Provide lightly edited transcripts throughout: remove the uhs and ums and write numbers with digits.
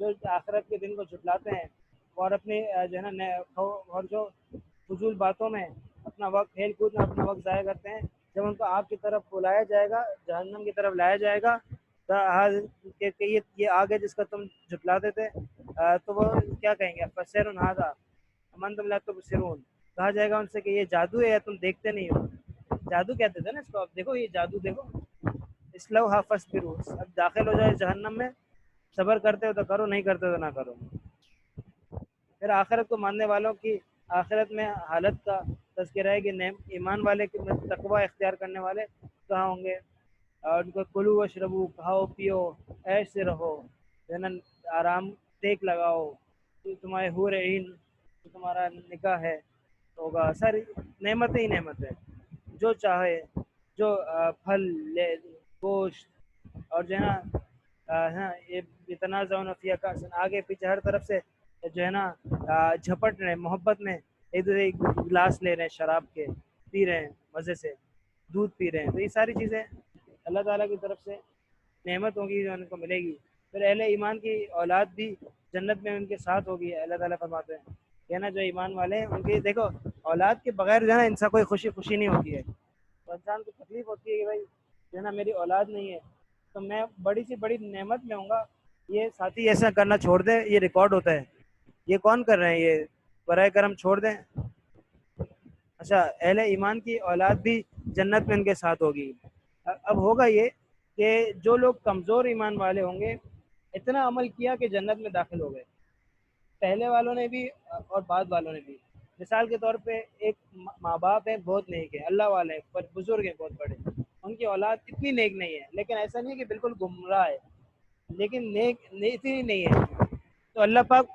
جو آخرت کے دن کو جھٹلاتے ہیں اور اپنی جو ہے نا اور جو فضول باتوں میں اپنا وقت کھیل کود میں اپنا وقت ضائع کرتے ہیں، جب ان کو آگ کی طرف بلایا جائے گا، جہنم کی طرف لایا جائے گا کہ یہ آگ ہے جس کا تم جھٹلاتے تھے، تو وہ کیا کہیں گے؟ فسیر هذا امن تم لا تبصرون، کہا جائے گا ان سے کہ یہ جادو ہے یا تم دیکھتے نہیں ہو؟ جادو کہتے تھے نا اس کو، اب دیکھو یہ جادو دیکھو، اسلوہا فاصبروا، اب داخل ہو جائے جہنم میں، صبر کرتے ہو تو کرو، نہیں کرتے تو نہ کرو۔ پھر آخرت کو ماننے والوں کی آخرت میں حالت کا تذکرہ ہے کہ ایمان والے کی تقوی اختیار کرنے والے کہاں ہوں گے، اور ان کو کلو وشربو، کھاؤ پیو، عیش سے رہو، جنن آرام ٹیک لگاؤ، تمہارے حور عین، تمہارا نکاح ہے ہوگا، ساری نعمتیں ہی نعمتیں، جو چاہے، جو پھل لے، گوشت، اور جو ہے نا ہاں یہ بتنازعون فی کأس، آگے پیچھے ہر طرف سے جو ہے نا جھپٹ رہے ہیں، محبت میں ایک دوسرے ایک گلاس لے رہے ہیں شراب کے، پی رہے ہیں مزے سے، دودھ پی رہے ہیں، تو یہ ساری چیزیں اللہ تعالیٰ کی طرف سے نعمت ہوگی جو ان کو ملے گی۔ پھر اہل ایمان کی اولاد بھی جنت میں ان کے ساتھ ہوگی، اللہ تعالیٰ فرماتے ہیں کہ نا جو ایمان والے ہیں ان کی دیکھو اولاد کے بغیر جو ہے نا انسان کوئی خوشی نہیں ہوتی ہے، تو انسان کو تکلیف ہوتی ہے کہ بھائی جو ہے نا میری اولاد نہیں ہے تو میں بڑی سی بڑی نعمت میں ہوں گا، یہ ساتھی ایسا کرنا چھوڑ دیں، یہ ریکارڈ ہوتا ہے، یہ کون کر رہے ہیں، یہ برائے کرم چھوڑ دیں۔ اچھا، اہل ایمان کی اولاد بھی جنت میں ان کے ساتھ ہوگی۔ اب ہوگا یہ کہ جو لوگ کمزور ایمان والے ہوں گے، اتنا عمل کیا کہ جنت میں داخل ہو گئے، پہلے والوں نے بھی اور بعد والوں نے بھی۔ مثال کے طور پہ ایک ماں باپ ہیں بہت نیک ہیں، اللہ والے ہیں، پر بزرگ ہیں بہت بڑے، ان کی اولاد اتنی نیک نہیں ہے، لیکن ایسا نہیں ہے کہ بالکل گمراہ ہے، لیکن نیک اتنی نہیں ہے، تو اللہ پاک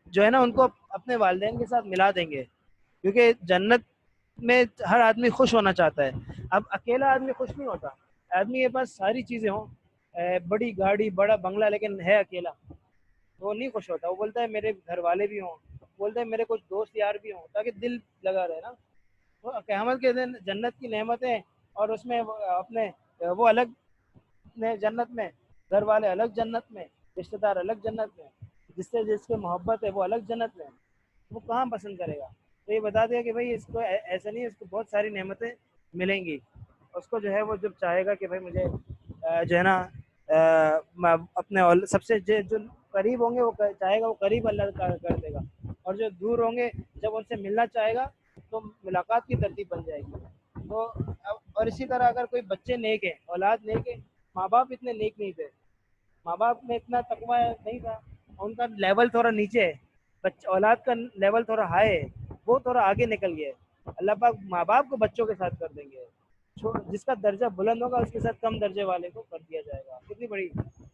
جو ہے نا ان کو اپنے والدین کے ساتھ ملا دیں گے، کیونکہ جنت میں ہر آدمی خوش ہونا چاہتا ہے۔ اب اکیلا آدمی خوش نہیں ہوتا، آدمی کے پاس ساری چیزیں ہوں، بڑی گاڑی، بڑا بنگلہ، لیکن ہے اکیلا، وہ نہیں خوش ہوتا، وہ بولتا ہے میرے گھر والے بھی ہوں، بولتا ہے میرے کچھ دوست یار بھی ہوں، تاکہ دل لگا رہے نا۔ تو قیامت کے دن جنت کی نعمتیں، اور اس میں اپنے وہ الگ جنت میں، گھر والے الگ جنت میں، رشتہ دار الگ جنت میں، جس سے جس کے محبت ہے وہ الگ جنت میں، وہ کہاں پسند کرے گا؟ تو یہ بتا دیا کہ بھائی اس کو ایسا نہیں ہے، اس کو بہت ساری نعمتیں ملیں گی، اس کو جو ہے وہ جب چاہے گا کہ بھائی مجھے جو ہے نا اپنے سب سے جو قریب ہوں گے وہ چاہے گا وہ قریب اللہ کا کر دے گا، اور جو دور ہوں گے جب ان سے ملنا چاہے گا تو ملاقات کی ترتیب بن جائے گی۔ تو اور اسی طرح اگر کوئی بچے نیک ہیں، اولاد نیک ہے، ماں باپ اتنے نیک نہیں تھے، ماں باپ میں اتنا تقوی نہیں تھا، ان کا لیول تھوڑا نیچے ہے، اولاد کا لیول تھوڑا ہائی ہے، وہ تھوڑا آگے نکل گیا ہے، اللہ پاک ماں باپ کو بچوں کے ساتھ کر دیں گے، جس کا درجہ بلند ہوگا اس کے ساتھ کم درجے والے کو کر دیا جائے گا۔ کتنی بڑی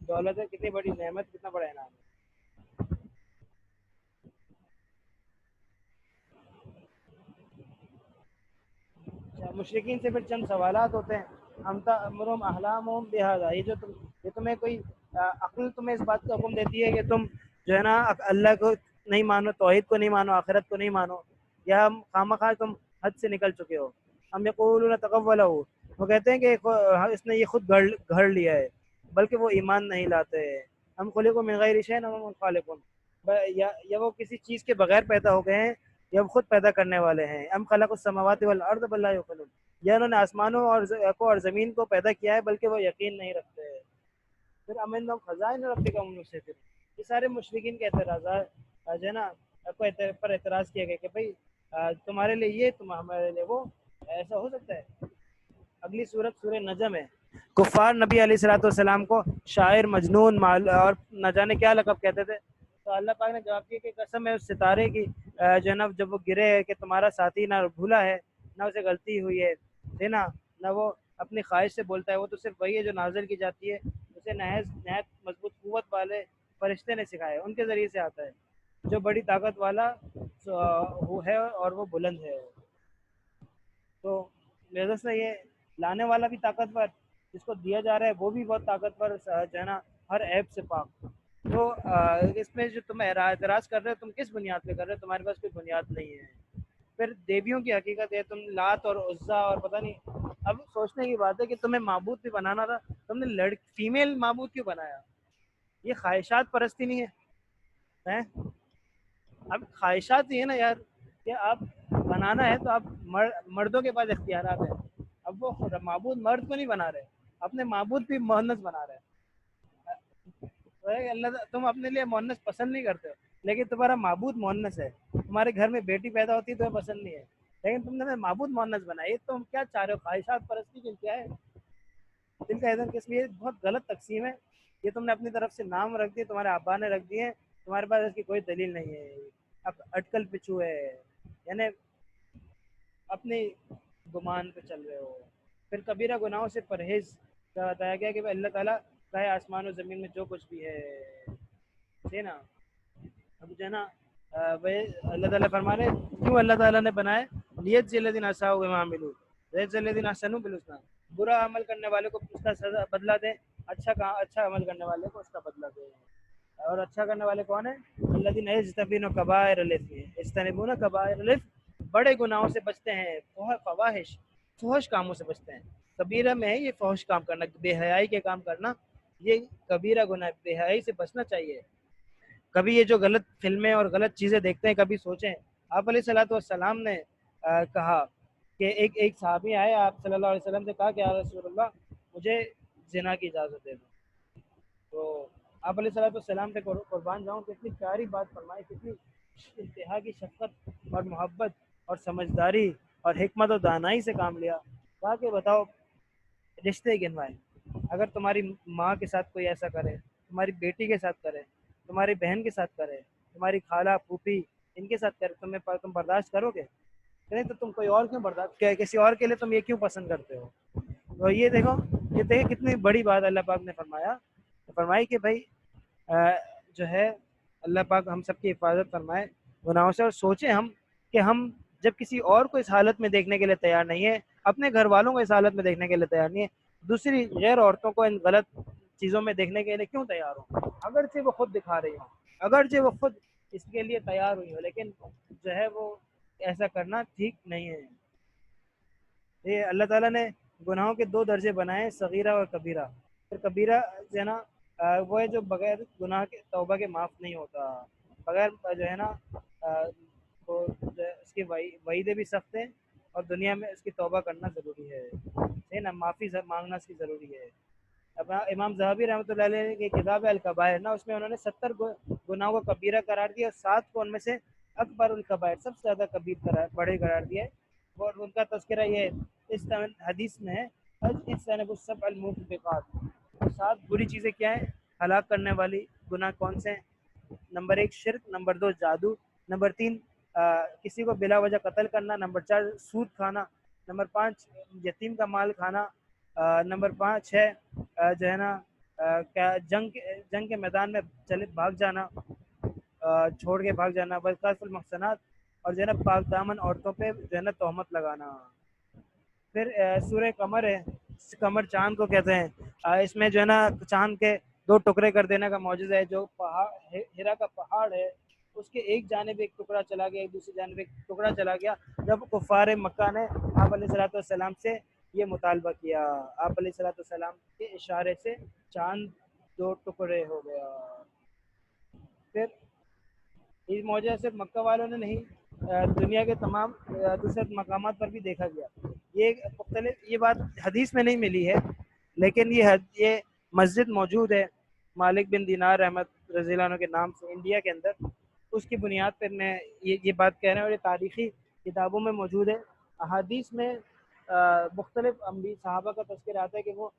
دولت ہے، کتنی بڑی نعمت، کتنا بڑا انعام ہے۔ مشرقین سے پھر چند سوالات ہوتے ہیں، ہم تأمرہم احلامہم بہذا، یہ تمہیں کوئی عقل تمہیں اس بات کا حکم دیتی ہے کہ تم جو ہے نا اللہ کو نہیں مانو، توحید کو نہیں مانو، آخرت کو نہیں مانو، یا خواہ تم حد سے نکل چکے ہو؟ ہم یقولون تقولہ، وہ کہتے ہیں کہ اس نے یہ خود گھڑ لیا ہے، بلکہ وہ ایمان نہیں لاتے۔ ہم خلقوا من غیر شیء وهم الخالقون، یا وہ کسی چیز کے بغیر پیدا ہو گئے ہیں یا وہ خود پیدا کرنے والے ہیں۔ ام خلق السماوات والارض بل لا یوقنون، یا انہوں نے آسمانوں اور زمین کو پیدا کیا ہے بلکہ وہ یقین نہیں رکھتے۔ پھر امن خزائن ربک هم مسیطرون، یہ سارے مشرکین کے اعتراضات جو ہے نا پر اعتراض کیا گیا کہ بھائی تمہارے لیے یہ، ہمارے لیے وہ، ایسا ہو سکتا ہے؟ اگلی صورت سورہ نجم ہے۔ کفار نبی علیہ الصلوۃ والسلام کو شاعر، مجنون، اور نہ جانے کیا لقب کہتے تھے، تو اللہ پاک نے جواب دیا کہ قسم ہے اس ستارے کی جو ہے نا جب وہ گرے ہے، کہ تمہارا ساتھی نہ بھولا ہے نہ اسے غلطی ہوئی ہے نا، نہ وہ اپنی خواہش سے بولتا ہے، وہ تو صرف وہی ہے جو نازل کی جاتی ہے، اسے نہایت مضبوط قوت والے فرشتے نے سکھایا، ان کے ذریعے سے آتا ہے، جو بڑی طاقت والا وہ ہے اور وہ بلند ہے۔ تو لہذا سے یہ لانے والا بھی طاقتور، جس کو دیا جا رہا ہے وہ بھی بہت طاقتور جو ہے نا، ہر عیب سے پاک۔ تو اس میں جو تم اعتراض کر رہے ہو، تم کس بنیاد پہ کر رہے ہو؟ تمہارے پاس کوئی بنیاد نہیں ہے۔ پھر دیویوں کی حقیقت ہے، تم لات اور عزا اور پتہ نہیں، اب سوچنے کی بات ہے کہ تمہیں معبود بھی بنانا تھا، تم نے فیمیل معبود کیوں بنایا؟ یہ خواہشات پرستی نہیں ہے. اب خواہشات یہ ہے نا یار کہ آپ بنانا ہے تو آپ مردوں کے پاس اختیارات ہیں. اب وہ معبود مرد کو نہیں بنا رہے, اپنے معبود بھی مؤنث بنا رہے ہیں. اللہ تم اپنے لیے مؤنث پسند نہیں کرتے ہو, لیکن تمہارا معبود مؤنث ہے. تمہارے گھر میں بیٹی پیدا ہوتی ہے تو پسند نہیں ہے, لیکن تم نے معبود مؤنث بنایا. یہ تم کیا چاہ رہے ہو؟ خواہشات پرستی کی کیا ہے دل کا اذن کس لیے؟ بہت غلط تقسیم ہے. یہ تم نے اپنی طرف سے نام رکھ دیے, تمہارے ابا نے رکھ دیے, تمہارے پاس اس کی کوئی دلیل نہیں ہے. اب اٹکل پچو ہے, یعنی اپنے گمان پہ چل رہے ہو. پھر کبیرہ گناہوں سے پرہیز کا بتایا گیا کہ اللہ تعالیٰ چاہے آسمان و زمین میں جو کچھ بھی ہے نا. اب جو ہے نا اللہ تعالیٰ فرما رہے کیوں اللہ تعالیٰ نے بنائے نیت الذین اساءوا بما عملوا نیت الذین احسنوا بالحسنی, برا عمل کرنے والے کو اس کا سزا بدلہ دیں, اچھا عمل کرنے والے کو اس کا بدلہ دیں. اور اچھا کرنے والے کون ہیں؟ الذین یجتنبون کبائر الاثم یجتنبون کبائر الاثم, بڑے گناہوں سے بچتے ہیں, فحش کاموں سے بچتے ہیں. کبیرہ میں ہے یہ فحش کام کرنا, بے حیائی کے کام کرنا, یہ کبیرہ گناہ. بے حیائی سے بچنا چاہیے. کبھی یہ جو غلط فلمیں اور غلط چیزیں دیکھتے ہیں, کبھی سوچیں آپ علیہ الصلوۃ والسلام نے کہا کہ ایک صحابی آئے, آپ صلی اللہ علیہ وسلم سے کہا کہ یا رسول اللہ مجھے زنا کی اجازت دے دو. تو آپ علیہ الصلوۃ والسلام پہ قربان جاؤں, کتنی پیاری بات فرمائی, کتنی انتہا کی شفقت اور محبت اور سمجھداری اور حکمت و دانائی سے کام لیا. کہا کہ بتاؤ رشتے گنوائے, اگر تمہاری ماں کے ساتھ کوئی ایسا کرے, تمہاری بیٹی کے ساتھ کرے, تمہاری بہن کے ساتھ کرے, تمہاری خالہ پھوپھی ان کے ساتھ کرے, تم برداشت کرو گے؟ نہیں تو تم کوئی اور کیوں برداشت, کسی اور کے لیے تم یہ کیوں پسند کرتے ہو؟ تو یہ دیکھو کتنی بڑی بات اللہ پاک نے فرمائی کہ بھائی جو ہے اللہ پاک ہم سب کی حفاظت فرمائے گناہوں سے. اور سوچیں ہم کہ ہم جب کسی اور کو اس حالت میں دیکھنے کے لیے تیار نہیں ہے, اپنے گھر والوں کو اس حالت میں دیکھنے کے لیے تیار نہیں ہے, دوسری غیر عورتوں کو ان غلط چیزوں میں دیکھنے کے لیے کیوں تیار ہوں؟ اگرچہ وہ خود دکھا رہی ہوں, اگرچہ وہ خود اس کے لیے تیار ہوئی ہو, لیکن جو ہے وہ ایسا کرنا ٹھیک نہیں ہے. یہ اللہ تعالیٰ نے گناہوں کے دو درجے بنائے, صغیرہ اور کبیرہ. پھر کبیرہ جو ہے نا وہ ہے جو بغیر گناہ کے توبہ کے معاف نہیں ہوتا, بغیر جو ہے نا وہ اس کی وعیدیں بھی سخت ہیں, اور دنیا میں اس کی توبہ کرنا ضروری ہے نا, معافی مانگنا اس کی ضروری ہے. اب امام ذہبی رحمۃ اللہ علیہ کی کتاب ہے الکبائر نا, اس میں انہوں نے 70 گناہوں کو کبیرہ قرار دیا, اور 7 کو ان میں سے اکبر الکبائر سب سے زیادہ بڑے قرار دیا ہے. اور ان کا تذکرہ یہ اس حدیث میں ہے, اجتنبوا السبع الموبقات, 7 بری چیزیں کیا ہیں ہلاک کرنے والی گناہ کون سے ہیں؟ نمبر 1 شرک, نمبر 2 جادو, نمبر 3 کسی کو بلا وجہ قتل کرنا, نمبر 4 سود کھانا, نمبر 5 یتیم کا مال کھانا, نمبر 5 ہے جو ہے نا جنگ کے میدان میں بھاگ جانا, چھوڑ کے بھاگ جانا, بلقاف المحسنات, اور جو ہے نا پاک دامن عورتوں پہ جو ہے نا تہمت لگانا. پھر سورہ قمر ہے, قمر چاند کو کہتے ہیں, اس میں جو ہے نا چاند کے 2 ٹکڑے کر دینے کا معجزہ ہے. جو پہاڑ ہیرا کا پہاڑ ہے, اس کے ایک جانب ایک ٹکڑا چلا گیا, ایک دوسری جانب ایک ٹکڑا چلا گیا, جب کفار مکہ نے آپ علیہ الصلوۃ والسلام سے یہ مطالبہ کیا. آپ علیہ الصلوۃ والسلام کے اشارے سے چاند 2 ٹکڑے ہو گیا. پھر اس معجزہ صرف مکہ والوں نے نہیں, دنیا کے تمام دوسرے مقامات پر بھی دیکھا گیا. یہ بات حدیث میں نہیں ملی ہے, لیکن یہ مسجد موجود ہے مالک بن دینار رحمت رضی اللہ عنہ کے نام سے انڈیا کے اندر. اس کی بنیاد پر میں یہ بات کہہ رہے ہیں, اور یہ تاریخی کتابوں میں موجود ہے. احادیث میں مختلف صحابہ کا تذکرہ آتا ہے کہ وہ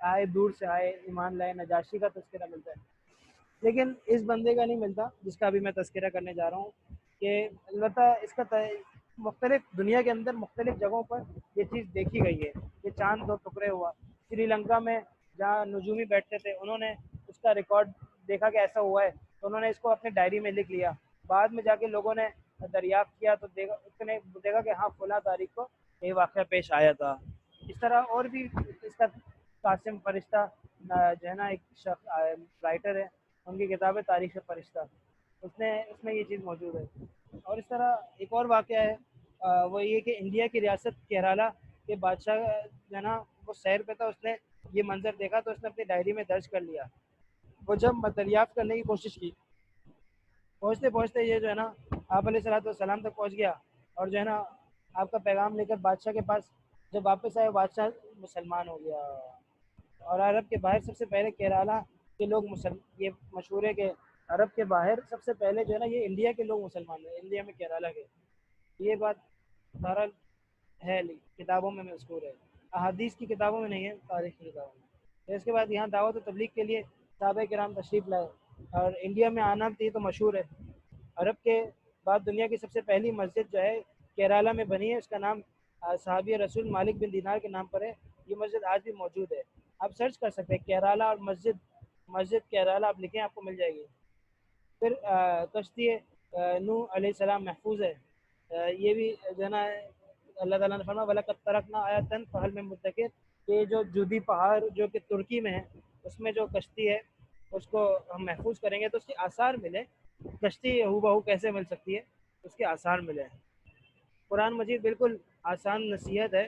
آئے, دور سے آئے, ایمان لائے. نجاشی کا تذکرہ ملتا ہے, لیکن اس بندے کا نہیں ملتا جس کا ابھی میں تذکرہ کرنے جا رہا ہوں. کہ البتہ اس کا مختلف دنیا کے اندر مختلف جگہوں پر یہ چیز دیکھی گئی ہے. یہ چاند 2 ٹکڑے ہوا. سری لنکا میں جہاں نجومی بیٹھتے تھے, انہوں نے اس کا ریکارڈ دیکھا کہ ایسا ہوا ہے, تو انہوں نے اس کو اپنے ڈائری میں لکھ لیا. بعد میں جا کے لوگوں نے دریافت کیا تو دیکھا کہ ہاں فلاں تاریخ کو یہ واقعہ پیش آیا تھا. اس طرح اور بھی اس کا قاسم فرشتہ جو ہے نا ایک شخص رائٹر ہے, ان کی کتاب ہے تاریخ فرشتہ, اس میں یہ چیز موجود ہے. اور اس طرح ایک اور واقعہ ہے, وہ یہ کہ انڈیا کی ریاست کیرالہ کے بادشاہ جو ہے نا وہ سیر پہ تھا, اس نے یہ منظر دیکھا تو اس نے اپنی ڈائری میں درج کر لیا وہ جب دریافت کرنے کی کوشش کی، پہنچتے پہنچتے یہ جو ہے نا آپ علیہ الصلوۃ والسلام تک پہنچ گیا، اور جو ہے نا آپ کا پیغام لے کر بادشاہ کے پاس جب واپس آئے، بادشاہ مسلمان ہو گیا۔ اور عرب کے باہر سب سے پہلے کیرالہ کے لوگ یہ مشہور ہے کہ عرب کے باہر سب سے پہلے جو ہے نا یہ انڈیا کے لوگ مسلمان ہیں، انڈیا میں کیرالہ کے، یہ بات بہرحال ہے کتابوں میں مذکور ہے، احادیث کی کتابوں میں نہیں ہے، تاریخ کی کتابوں میں۔ پھر اس کے بعد یہاں دعوت و تبلیغ کے لیے صحابہ کرام تشریف لائے، اور انڈیا میں آنا بھی تو مشہور ہے۔ عرب کے بعد دنیا کی سب سے پہلی مسجد جو ہے کیرالہ میں بنی ہے، اس کا نام صحابی رسول مالک بن دینار کے نام پر ہے۔ یہ مسجد آج بھی موجود ہے، آپ سرچ کر سکتے ہیں کیرالہ اور مسجد کیرالہ، آپ لکھیں آپ کو مل جائے گی۔ پھر کشتی نوح علیہ السلام محفوظ ہے، یہ بھی جو ہے نا اللہ تعالیٰ نے فرمایا وَلَقَدْ تَرَكْنَا آیَةً فَهَلْ مِن مُدَّكِرٍ، کہ جو جودی پہاڑ جو کہ ترکی میں ہے، اس میں جو کشتی ہے اس کو ہم محفوظ کریں گے تو اس کے آثار ملے، کشتی ہو بہو کیسے مل سکتی ہے، اس کے آثار ملے۔ قرآن مجید بالکل آسان نصیحت ہے،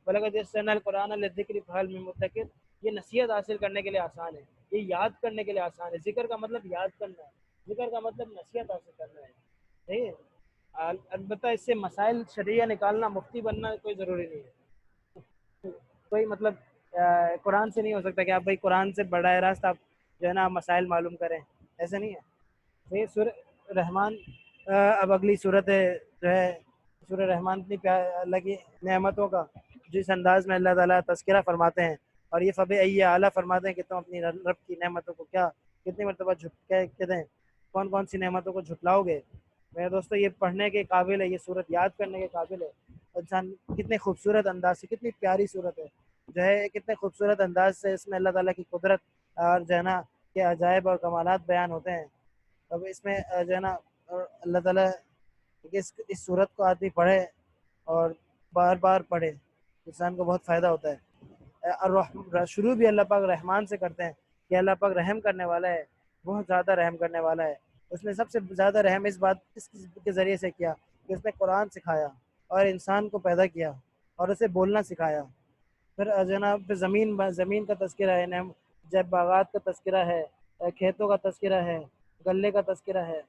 وَلَقَدْ يَسَّرْنَا الْقُرْآنَ لِلذِّكْرِ فَهَلْ مِن مُدَّكِرٍ، یہ نصیحت حاصل کرنے کے لیے آسان ہے، یہ یاد کرنے کے لیے آسان ہے۔ ذکر کا مطلب یاد کرنا ہے، ذکر کا مطلب نصیحت حاصل کرنا ہے، صحیح ہے۔ البتہ اس سے مسائل شرعیہ نکالنا، مفتی بننا کوئی ضروری نہیں ہے، کوئی مطلب قرآن سے نہیں ہو سکتا کہ آپ بھائی قرآن سے براہ راست آپ جو ہے نا مسائل معلوم کریں، ایسا نہیں ہے۔ یہ سورہ رحمان، اب اگلی صورت ہے جو ہے سورہ رحمان، اتنی اللہ کی نعمتوں کا جس انداز میں اللہ تعالیٰ تذکرہ فرماتے ہیں، اور یہ فبأي اعلیٰ فرماتے ہیں کہ تم اپنی رب کی نعمتوں کو کتنی مرتبہ کہتے ہیں کون کون سی نعمتوں کو جھٹلاؤ گے۔ میرے دوستو یہ پڑھنے کے قابل ہے، یہ صورت یاد کرنے کے قابل ہے۔ انسان کتنے خوبصورت انداز سے، کتنی پیاری صورت ہے جو ہے، کتنے خوبصورت انداز سے اس میں اللہ تعالیٰ کی قدرت اور جو ہے نا کے عجائب اور کمالات بیان ہوتے ہیں۔ اب اس میں جو ہے نا اللہ تعالیٰ اس صورت کو آدمی پڑھے اور بار بار پڑھے، انسان کو بہت فائدہ ہوتا ہے۔ اور شروع بھی اللہ پاک رحمان سے کرتے ہیں کہ اللہ پاک رحم کرنے والا ہے، بہت زیادہ رحم کرنے والا ہے۔ اس نے سب سے زیادہ رحم اس کے ذریعے سے کیا کہ اس نے قرآن سکھایا اور انسان کو پیدا کیا اور اسے بولنا سکھایا۔ پھر جناب زمین کا تذکرہ ہے، جب باغات کا تذکرہ ہے، کھیتوں کا تذکرہ ہے، غلے کا تذکرہ ہے۔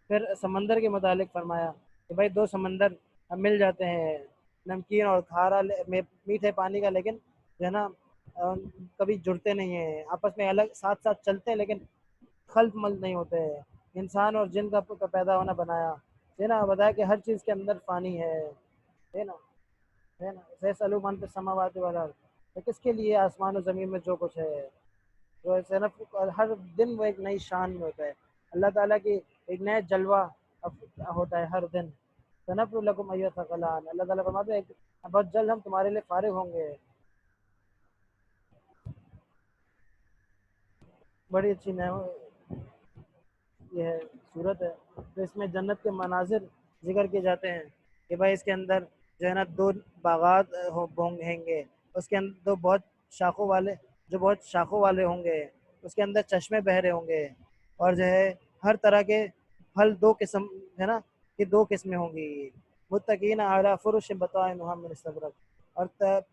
پھر سمندر کے متعلق فرمایا کہ بھائی دو سمندر مل جاتے ہیں، نمکین اور کھارا میٹھے پانی کا، لیکن جو ہے نا کبھی جڑتے نہیں ہیں، آپس میں الگ ساتھ ساتھ چلتے ہیں لیکن خلط ملط نہیں ہوتے ہیں۔ انسان اور جن کا پیدا ہونا بنایا ہے نا، بتایا کہ ہر چیز کے اندر پانی ہے نا، فیصلوا من فی السماوات والارض، تو کس کے لیے آسمان و زمین میں جو کچھ ہے، تو ایسے نا ہر دن وہ ایک نئی شان میں ہوتا ہے، اللہ تعالیٰ کی ایک نیا جلوہ ہوتا ہے ہر دن۔ سنفرغ لکم ایھا الثقلان، اللہ تعالیٰ فرماتے ہیں بہت جلد ہم تمہارے لیے فارغ ہوں گے۔ بڑی اچھی یہ ہے صورت ہے، تو اس میں جنت کے مناظر ذکر کیے جاتے ہیں کہ بھائی اس کے اندر جو ہے نا دو باغات ہوں گے، اس کے اندر دو بہت شاخوں والے ہوں گے، اس کے اندر چشمے بہ رہے ہوں گے، اور جو ہے ہر طرح کے پھل دو قسم ہے نا کہ دو قسمیں ہوں گی، متکئین علی فرش بطائنها من استبرق، اور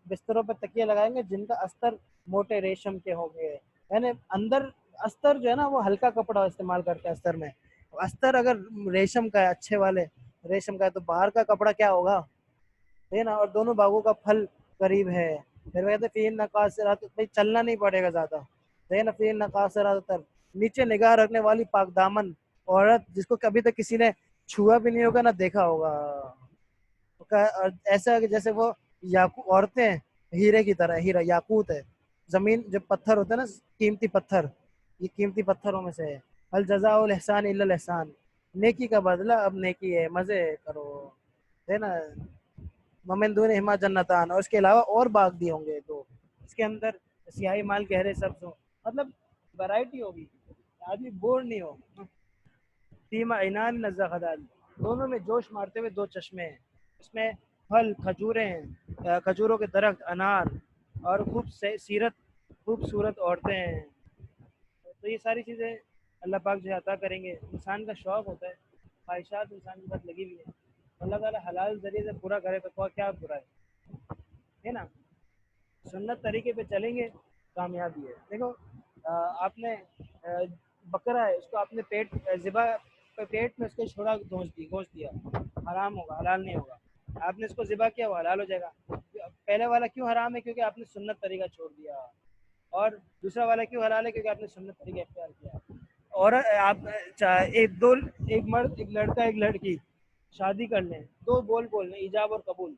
بستروں پر تکیے لگائیں گے جن کا استر موٹے ریشم کے ہوں گے، یعنی اندر استر جو ہے نا وہ ہلکا کپڑا استعمال کرتے ہیں استر میں، استر اگر ریشم کا ہے، اچھے والے ریشم کا ہے، تو باہر کا کپڑا کیا ہوگا ہے نا، اور دونوں باغوں کا پھل قریب ہے۔ پھر وہ کہتے فیہن قاصرات، بھائی چلنا نہیں پڑے گا زیادہ، ہے نا، فیہن قاصرات، نیچے نگاہ رکھنے والی پاک دامن عورت جس کو کبھی تک کسی نے چھوا بھی نہیں ہوگا نہ دیکھا ہوگا، اور ایسا کہ جیسے وہ عورتیں ہیرے کی طرح، ہیرا یاقوت ہے، زمین جو پتھر ہوتا ہے نا قیمتی پتھر، یہ قیمتی پتھروں میں سے ہے۔ الجزاء الاحسان الا الاحسان، نیکی کا بدلہ اب نیکی ہے، مزے کرو، ہے نا۔ ومن دونہما جنتان، اور اس کے علاوہ اور باغ بھی ہوں گے، تو اس کے اندر سیاہی مال گہرے سبز ہو، مطلب ورائٹی ہوگی، آدمی بور نہیں ہو۔ فیہما عینان نضاختان، دونوں میں جوش مارتے ہوئے دو چشمے ہیں، اس میں پھل کھجوریں ہیں، کھجوروں کے درخت، انار، اور خوبصورت عورتیں ہیں۔ تو یہ ساری چیزیں اللہ پاک جو عطا کریں گے، انسان کا شوق ہوتا ہے، خواہشات انسان کے ساتھ لگی ہوئی ہیں، اللہ تعالیٰ حلال ذریعے سے پورا کرے تو کیا برا ہے نا، سنت طریقے پہ چلیں گے کامیابی ہے۔ دیکھو آپ نے بکرا ہے اس کو آپ نے ذبح پیٹ میں اس کو چھوڑا گوشت دیا، حرام ہوگا، حلال نہیں ہوگا۔ آپ نے اس کو ذبح کیا وہ حلال ہو جائے گا۔ پہلے والا کیوں حرام ہے؟ کیونکہ آپ نے سنت طریقہ چھوڑ دیا، اور دوسرا والا کیوں حلال ہے؟ کیونکہ آپ نے سنت طریقہ اختیار کیا۔ اور آپ ایک مرد ایک لڑکا ایک لڑکی شادی کر لیں، دو بول لیں ایجاب اور قبول،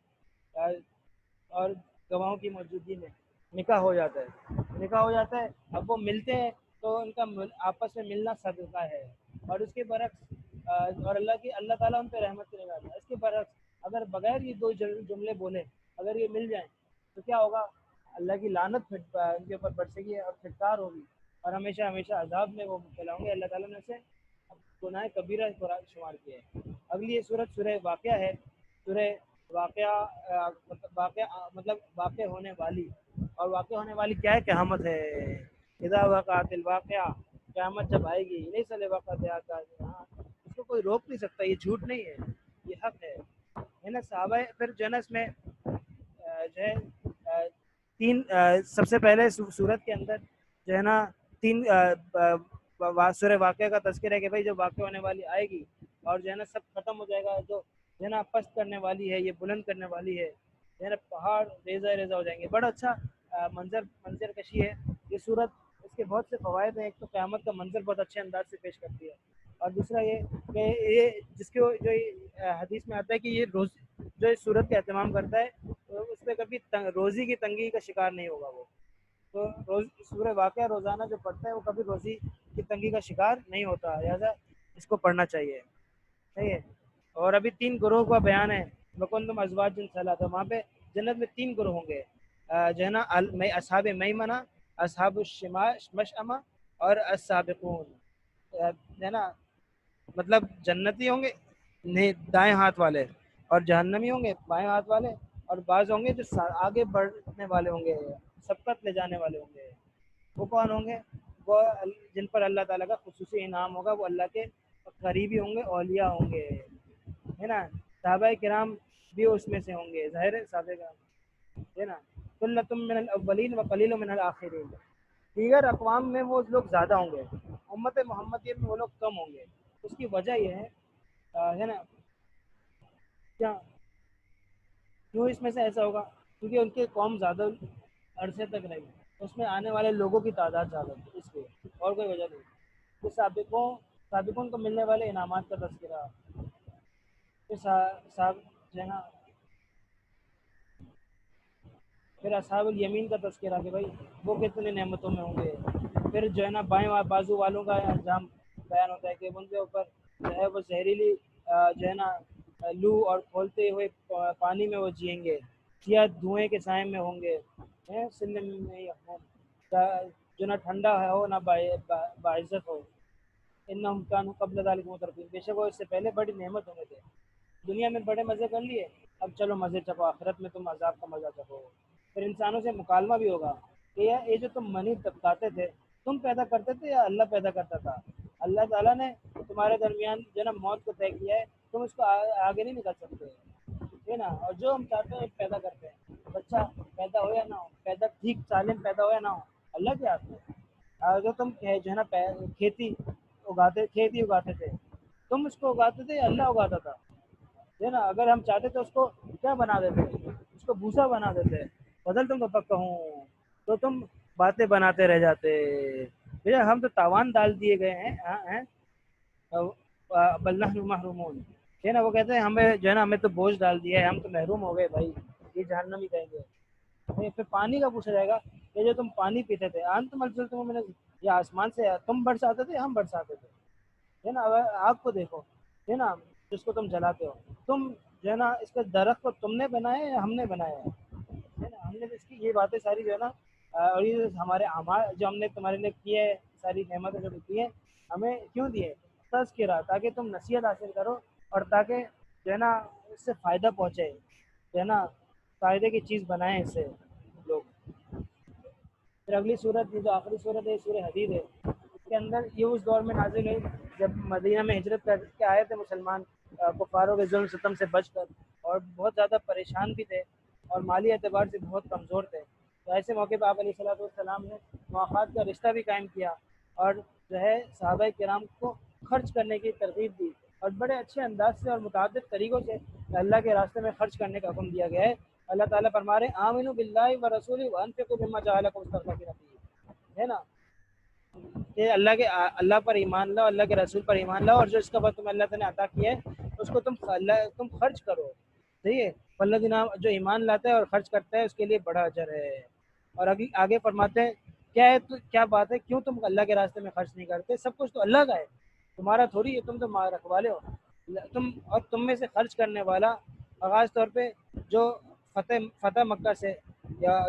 اور گواہوں کی موجودگی میں نکاح ہو جاتا ہے۔ اب وہ ملتے ہیں تو ان کا آپس میں ملنا صدقہ ہے، اور اس کے برعکس اور اللہ تعالیٰ ان پہ رحمت کرے گا۔ اس کے برعکس اگر بغیر یہ دو جملے بولے اگر یہ مل جائیں تو کیا ہوگا؟ اللہ کی لعنت ان کے اوپر برسے گی اور پھٹکار ہوگی، اور ہمیشہ ہمیشہ عذاب میں وہ مبتلا ہوں گے۔ اللہ تعالیٰ نے اسے گناہ کبیرہ شمار کیا ہے۔ اگلی یہ سورۃ سورہ واقعہ ہے۔ سورہ واقعہ مطلب واقع ہونے والی، اور واقع ہونے والی کیا ہے؟ قیامت ہے۔ اذا وقعت الواقعہ، قیامت جب آئے گی، نہیں سلے وقت اس کو کوئی روک نہیں سکتا، یہ جھوٹ نہیں ہے، یہ حق ہے نا صحابہ۔ پھر جو ہے نا اس میں جو ہے تین سب سے پہلے سورت کے اندر جو ہے نا تین سورہ واقعہ کا تذکرہ ہے کہ بھائی جب واقع ہونے والی آئے گی اور جو ہے نا سب ختم ہو جائے گا، جو ہے نا پست کرنے والی ہے، یہ بلند کرنے والی ہے، جو ہے نا پہاڑ ریزہ ریزہ ہو جائیں گے۔ بڑا اچھا منظر کشی ہے یہ صورت۔ اس کے بہت سے فوائد ہیں۔ ایک تو قیامت کا منظر بہت اچھے انداز سے پیش کرتی ہے، اور دوسرا یہ کہ یہ جس کو جو حدیث میں آتا ہے کہ یہ جو اس صورت کا اہتمام کرتا ہے اس پہ کبھی روزی کی تنگی کا شکار نہیں ہوگا وہ۔ تو سورہ واقعہ روزانہ جو پڑھتا ہے وہ کبھی روزی کی تنگی کا شکار نہیں ہوتا، لہٰذا اس کو پڑھنا چاہیے، صحیح ہے۔ اور ابھی 3 گروہ کا بیان ہے، وَكُنْتُمْ أَزْوَاجًا ثَلَاثًا، وہاں پہ جنت میں 3 گروہ ہوں گے، جو ہے نا اصحاب میمنہ، اصحاب الشمشأمہ اور السابقون، ہے نا مطلب جنتی ہوں گے دائیں ہاتھ والے، اور جہنمی ہوں گے بائیں ہاتھ والے، اور بعض ہوں گے جو آگے بڑھنے والے ہوں گے، سبقت لے جانے والے ہوں گے۔ وہ کون ہوں گے؟ وہ جن پر اللہ تعالیٰ کا خصوصی انعام ہوگا، وہ اللہ کے قریبی ہوں گے، اولیاء ہوں گے، ہے نا۔ صحابہ کرام بھی اس میں سے ہوں گے، ظاہر ہے صحابہ کرام، ہے نا۔ ثُلَّةٌ مِّنَ الْأَوَّلِينَ وَقَلِيلٌ مِّنَ الْآخِرِينَ، دیگر اقوام میں وہ لوگ زیادہ ہوں گے، امت محمدیہ میں وہ لوگ کم ہوں گے۔ اس کی وجہ یہ ہے نا کیا کیوں اس میں سے ایسا ہوگا؟ کیونکہ ان کے قوم زیادہ عرصے تک رہی، اس میں آنے والے لوگوں کی تعداد زیادہ تھی، اس لیے، اور کوئی وجہ نہیں۔ تو سابقون کو ملنے والے انعامات کا تذکرہ، جو ہے نا پھر اصحاب الیمین کا تذکرہ کہ بھائی وہ کتنے نعمتوں میں ہوں گے۔ پھر جو ہے نا بائیں بازو والوں کا انجام بیان ہوتا ہے کہ ان کے اوپر جو ہے وہ زہریلی جو ہے نا لو اور کھولتے ہوئے پانی میں وہ جئیں گے، سیاہ دھوئیں کے سائے میں ہوں گے، جو نہ ٹھنڈا ہے ہو نہ باعزت ہو۔ انہم کانوا قبل ذلک مترفین، بے شک وہ اس سے پہلے بڑی نعمت ہونے تھے، دنیا میں بڑے مزے کر لیے، اب چلو مزے چکو، آخرت میں تم عذاب کا مزہ چکو۔ پھر انسانوں سے مکالمہ بھی ہوگا کہ یہ جو تم منی طبقاتے تھے، تم پیدا کرتے تھے یا اللہ پیدا کرتا تھا؟ اللہ تعالیٰ نے تمہارے درمیان جو ہے نا موت کو طے کیا ہے، تم اس کو آگے نہیں نکل سکتے، ہے نا۔ اور جو ہم چاہتے ہیں پیدا کرتے ہیں، بچہ پیدا ہو یا نہ ہو، پیدا ٹھیک سالم پیدا ہو یا نہ ہو، اللہ کے ہاتھ میں۔ جو تم جو ہے نا کھیتی اگاتے تھے، تم اس کو اگاتے تھے یا اللہ اگاتا تھا؟ ہے نا، اگر ہم چاہتے تو اس کو کیا بنا دیتے، اس کو بھوسا بنا دیتے، بدل تم کو تب کہوں تو تم باتیں بناتے رہ جاتے۔ بھیا ہم تو تاوان ڈال دیے گئے ہیں، بل نحن محرومون، ہے نا۔ وہ کہتے ہیں ہمیں جو ہے نا ہمیں تو بوجھ ڈال دیا ہے، ہم تو محروم ہو گئے بھائی، یہ جہنم ہی کہیں گے۔ پھر پانی کا پوچھا جائے گا کہ جو تم پانی پیتے تھے، انتم انزلتموہ من یہ آسمان سے تم برساتے تھے، ہم برساتے تھے، ہے نا۔ آگ کو دیکھو، ہے نا، جس کو تم جلاتے ہو، تم جو ہے نا اس کے درخت کو تم نے بنایا ہے یا ہم نے بنایا ہے نا۔ ہم نے اس کی یہ باتیں ساری جو ہے نا اور یہ ہمارے اعمال جو ہم نے تمہارے لیے کیے ہے، ساری نعمتیں جو دی ہیں ہمیں کیوں دیے؟ تذکرہ، تاکہ تم نصیحت حاصل کرو، اور تاکہ جو ہے نا اس سے فائدہ پہنچے، جو ہے نا فائدے کی چیز بنائیں اس سے لوگ۔ پھر اگلی صورت یہ جو آخری صورت ہے سورہ حدید ہے، اس کے اندر یہ اس دور میں نازل ہوئی جب مدینہ میں ہجرت کر کے آئے تھے مسلمان، کفاروں کے ظلم ستم سے بچ کر، اور بہت زیادہ پریشان بھی تھے اور مالی اعتبار سے بہت کمزور تھے۔ تو ایسے موقع پہ آپ علیہ الصلوۃ والسلام نے مواخات کا رشتہ بھی قائم کیا، اور جو ہے صحابہ کرام کو خرچ کرنے کی ترغیب دی، اور بڑے اچھے انداز سے اور متعدد طریقوں سے اللہ کے راستے میں خرچ کرنے کا حکم دیا گیا ہے۔ اللہ تعالیٰ فرما رہے ہیں آمنوا باللہ ورسولہ وانفقوا مما جعلکم مستخلفین فیہ، ہے نا، کہ اللہ پر ایمان لاؤ، اللہ کے رسول پر ایمان لاؤ، اور جو اس کا وقت تمہیں اللہ تعالیٰ نے عطا کیا ہے اس کو تم خرچ کرو، صحیح ہے، والذین جو ایمان لاتا ہے اور خرچ کرتا ہے اس کے لیے بڑا اجر ہے۔ اور آگے فرماتے ہیں کیا ہے، تو کیا بات ہے، کیوں تم اللہ کے راستے میں خرچ نہیں کرتے؟ سب کچھ تو اللہ کا ہے، تمہارا تھوڑی ہے، تم تو رکھوالے ہو، تم میں سے خرچ کرنے والا خاص طور پہ جو فتح مکہ سے یا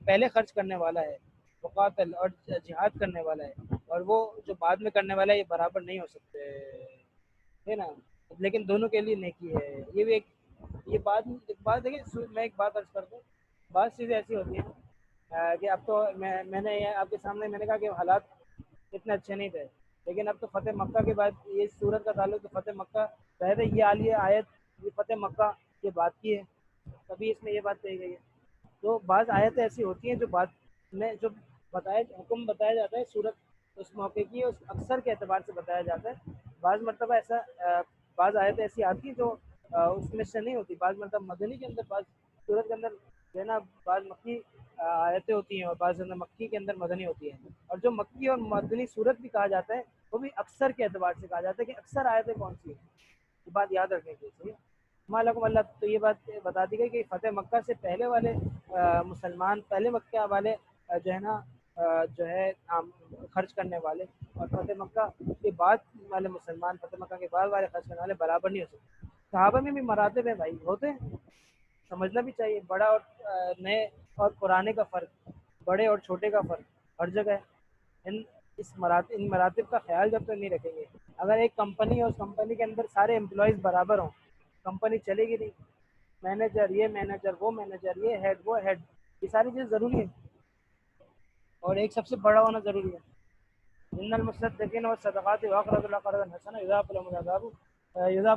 پہلے خرچ کرنے والا ہے، مقاتل اور جہاد کرنے والا ہے، اور وہ جو بعد میں کرنے والا ہے، یہ برابر نہیں ہو سکتے، ہے نا، لیکن دونوں کے لیے نیکی ہے۔ یہ بھی ایک بات دیکھیں، میں ایک بات عرض کر دوں، بعض چیزیں ایسی ہوتی ہیں کہ اب تو میں نے آپ کے سامنے میں نے کہا کہ حالات اتنے اچھے نہیں تھے، لیکن اب تو فتح مکہ کے بعد یہ صورت کا تعلق تو فتح مکہ ظاہر ہے، یہ عالیہ آیت یہ فتح مکہ کے بعد کی ہے، تبھی اس میں یہ بات کہی گئی ہے۔ تو بعض آیتیں ایسی ہوتی ہیں جو بعد میں جو حکم بتایا جاتا ہے، صورت اس موقع کی اس اکثر کے اعتبار سے بتایا جاتا ہے، بعض مرتبہ بعض آیتیں ایسی آتی ہیں جو اس میں سے نہیں ہوتی، بعض مرتبہ مدنی کے اندر، بعض صورت کے اندر جو ہے نا بعض مکی آیتیں ہوتی ہیں اور بعض مکی کے اندر مدنی ہوتی ہیں، اور جو مکی اور مدنی صورت بھی کہا جاتا ہے وہ بھی اکثر کے اعتبار سے کہا جاتا ہے کہ اکثر آیتیں کون سی ہیں، یہ بات یاد رکھنے کی چاہیے۔ مالکم اللہ، تو یہ بات بتا دی گئی کہ فتح مکہ سے پہلے والے مسلمان، پہلے مکہ والے جو ہے نا جو ہے خرچ کرنے والے، اور فتح مکہ کے بعد والے مسلمان، فتح مکہ کے بعد والے خرچ کرنے والے برابر نہیں ہو سکتے۔ صحابہ میں بھی مراتب ہیں بھائی، ہوتے ہیں، سمجھنا بھی چاہیے، بڑا اور نئے اور پرانے کا فرق، بڑے اور چھوٹے کا فرق ہر جگہ ہے۔ ان مراتب کا خیال جب تک نہیں رکھیں گے، اگر ایک کمپنی ہے اس کمپنی کے اندر سارے امپلائیز برابر ہوں، کمپنی چلے گی نہیں، مینیجر یہ مینیجر وہ مینیجر، یہ ہیڈ وہ ہیڈ، یہ ساری چیز ضروری ہے، اور ایک سب سے بڑا ہونا ضروری ہے۔ ان المصدقین والصدقات واقرضوا الله قرضا حسنا یضاعف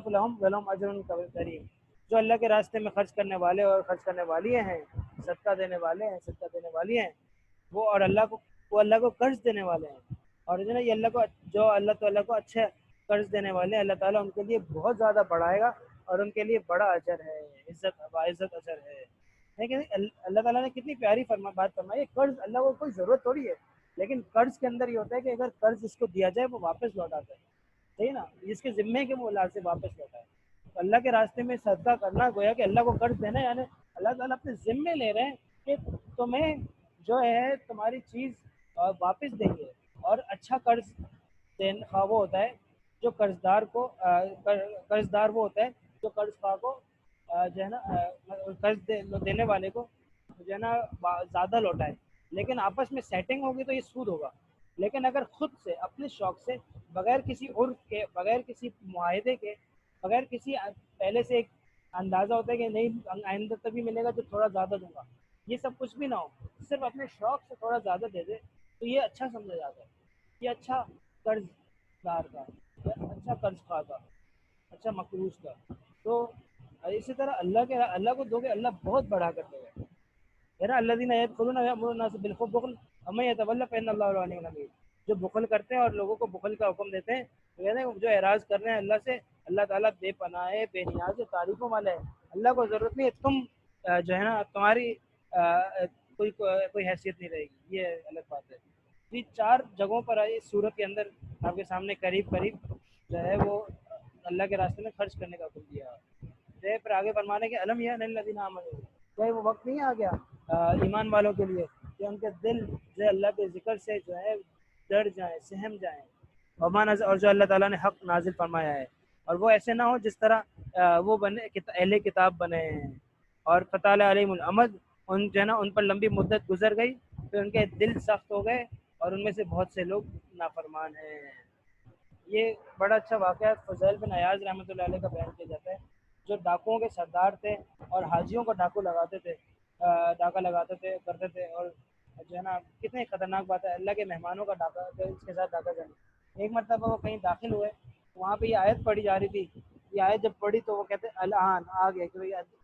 لهم ولهم اجر کریم، جو اللہ کے راستے میں خرچ کرنے والے اور خرچ کرنے والی ہیں، صدقہ دینے والے ہیں، صدقہ دینے والی ہیں، وہ اور وہ اللہ کو قرض دینے والے ہیں، اور جو ہے یہ اللہ تعالیٰ کو اچھے قرض دینے والے ہیں، اللہ تعالیٰ ان کے لیے بہت زیادہ بڑھائے گا، اور ان کے لیے بڑا اجر ہے، عزت اجر ہے۔ لیکن اللہ تعالیٰ نے کتنی پیاری بات فرمائی ہے، قرض اللہ کو کوئی ضرورت تھوڑی ہے، لیکن قرض کے اندر یہ ہوتا ہے کہ اگر قرض اس کو دیا جائے وہ واپس لوٹاتا ہے، صحیح نا، جس کے ذمے کے وہ سے واپس لوٹائے، تو اللہ کے راستے میں صدقہ کرنا گویا کہ اللہ کو قرض دینا، یعنی اللہ تعالیٰ اپنے ذمے لے رہے ہیں کہ تمہیں جو ہے تمہاری چیز واپس دیں گے، اور اچھا قرض خواہ وہ ہوتا ہے جو قرضدار وہ ہوتا ہے جو قرض خواہ کو جو ہے نا قرض دینے والے کو جو ہے نا زیادہ لوٹائے، لیکن آپس میں سیٹنگ ہوگی تو یہ سود ہوگا، لیکن اگر خود سے اپنے شوق سے، بغیر کسی عرف کے، بغیر کسی معاہدے کے، بغیر کسی پہلے سے ایک اندازہ ہوتا ہے کہ نہیں آئندہ تبھی ملے گا جو تھوڑا زیادہ دوں گا، یہ سب کچھ بھی نہ ہو، صرف اپنے شوق سے تھوڑا زیادہ دے دے تو یہ اچھا سمجھا جاتا ہے، یہ اچھا قرض دار کا، اچھا قرض خواہ کا، اچھا مقروض کا۔ تو اسی طرح اللہ کو دو گے، اللہ بہت بڑھا کر دے گا، ہے نا، الذین یبخلون ویأمرون الناس بالبخل ومن یتول فإن اللہ هو الغنی الحمید، جو بخل کرتے ہیں اور لوگوں کو بخل کا حکم دیتے ہیں، تو کہتے ہیں جو اعراض کر رہے ہیں اللہ سے، اللہ تعالیٰ بے پناہ ہے، بے نیاز ہے، تعریفوں والا ہے، اللہ کو ضرورت نہیں ہے، تم جو ہے نا تمہاری کوئی حیثیت نہیں رہے گی، یہ الگ بات ہے۔ یہ 4 جگہوں پر آئی صورت کے اندر آپ کے سامنے قریب جو ہے وہ اللہ کے راستے میں خرچ کرنے کا حکم دیا ہے، پھر آگے فرمانے کے علم یہ الذین آمنوا، کیا وہ وقت نہیں آ گیا ایمان والوں کے لیے کہ ان کے دل جو ہے اللہ کے ذکر سے جو ہے ڈر جائیں، سہم جائیں، اور جو اللہ تعالیٰ نے حق نازل فرمایا ہے، اور وہ ایسے نہ ہو جس طرح وہ بنے اہل کتاب بنے ہیں، اور فطال علیہم الامد، جو ہے نا ان پر لمبی مدت گزر گئی، پھر ان کے دل سخت ہو گئے، اور ان میں سے بہت سے لوگ نافرمان ہیں۔ یہ بڑا اچھا واقعہ ہے، فضیل بن ایاز رحمۃ اللہ علیہ کا بیان کیا جاتا ہے، جو ڈاکوؤں کے سردار تھے اور حاجیوں کو ڈاکہ لگاتے تھے کرتے تھے، اور جو ہے نا کتنی خطرناک بات ہے اللہ کے مہمانوں کا اس کے ساتھ ڈاکہ کرنا۔ ایک مرتبہ وہ کہیں داخل ہوئے، وہاں پہ یہ آیت پڑھی جا رہی تھی، یہ آیت جب پڑھی تو وہ کہتے الان آ گئے، کہ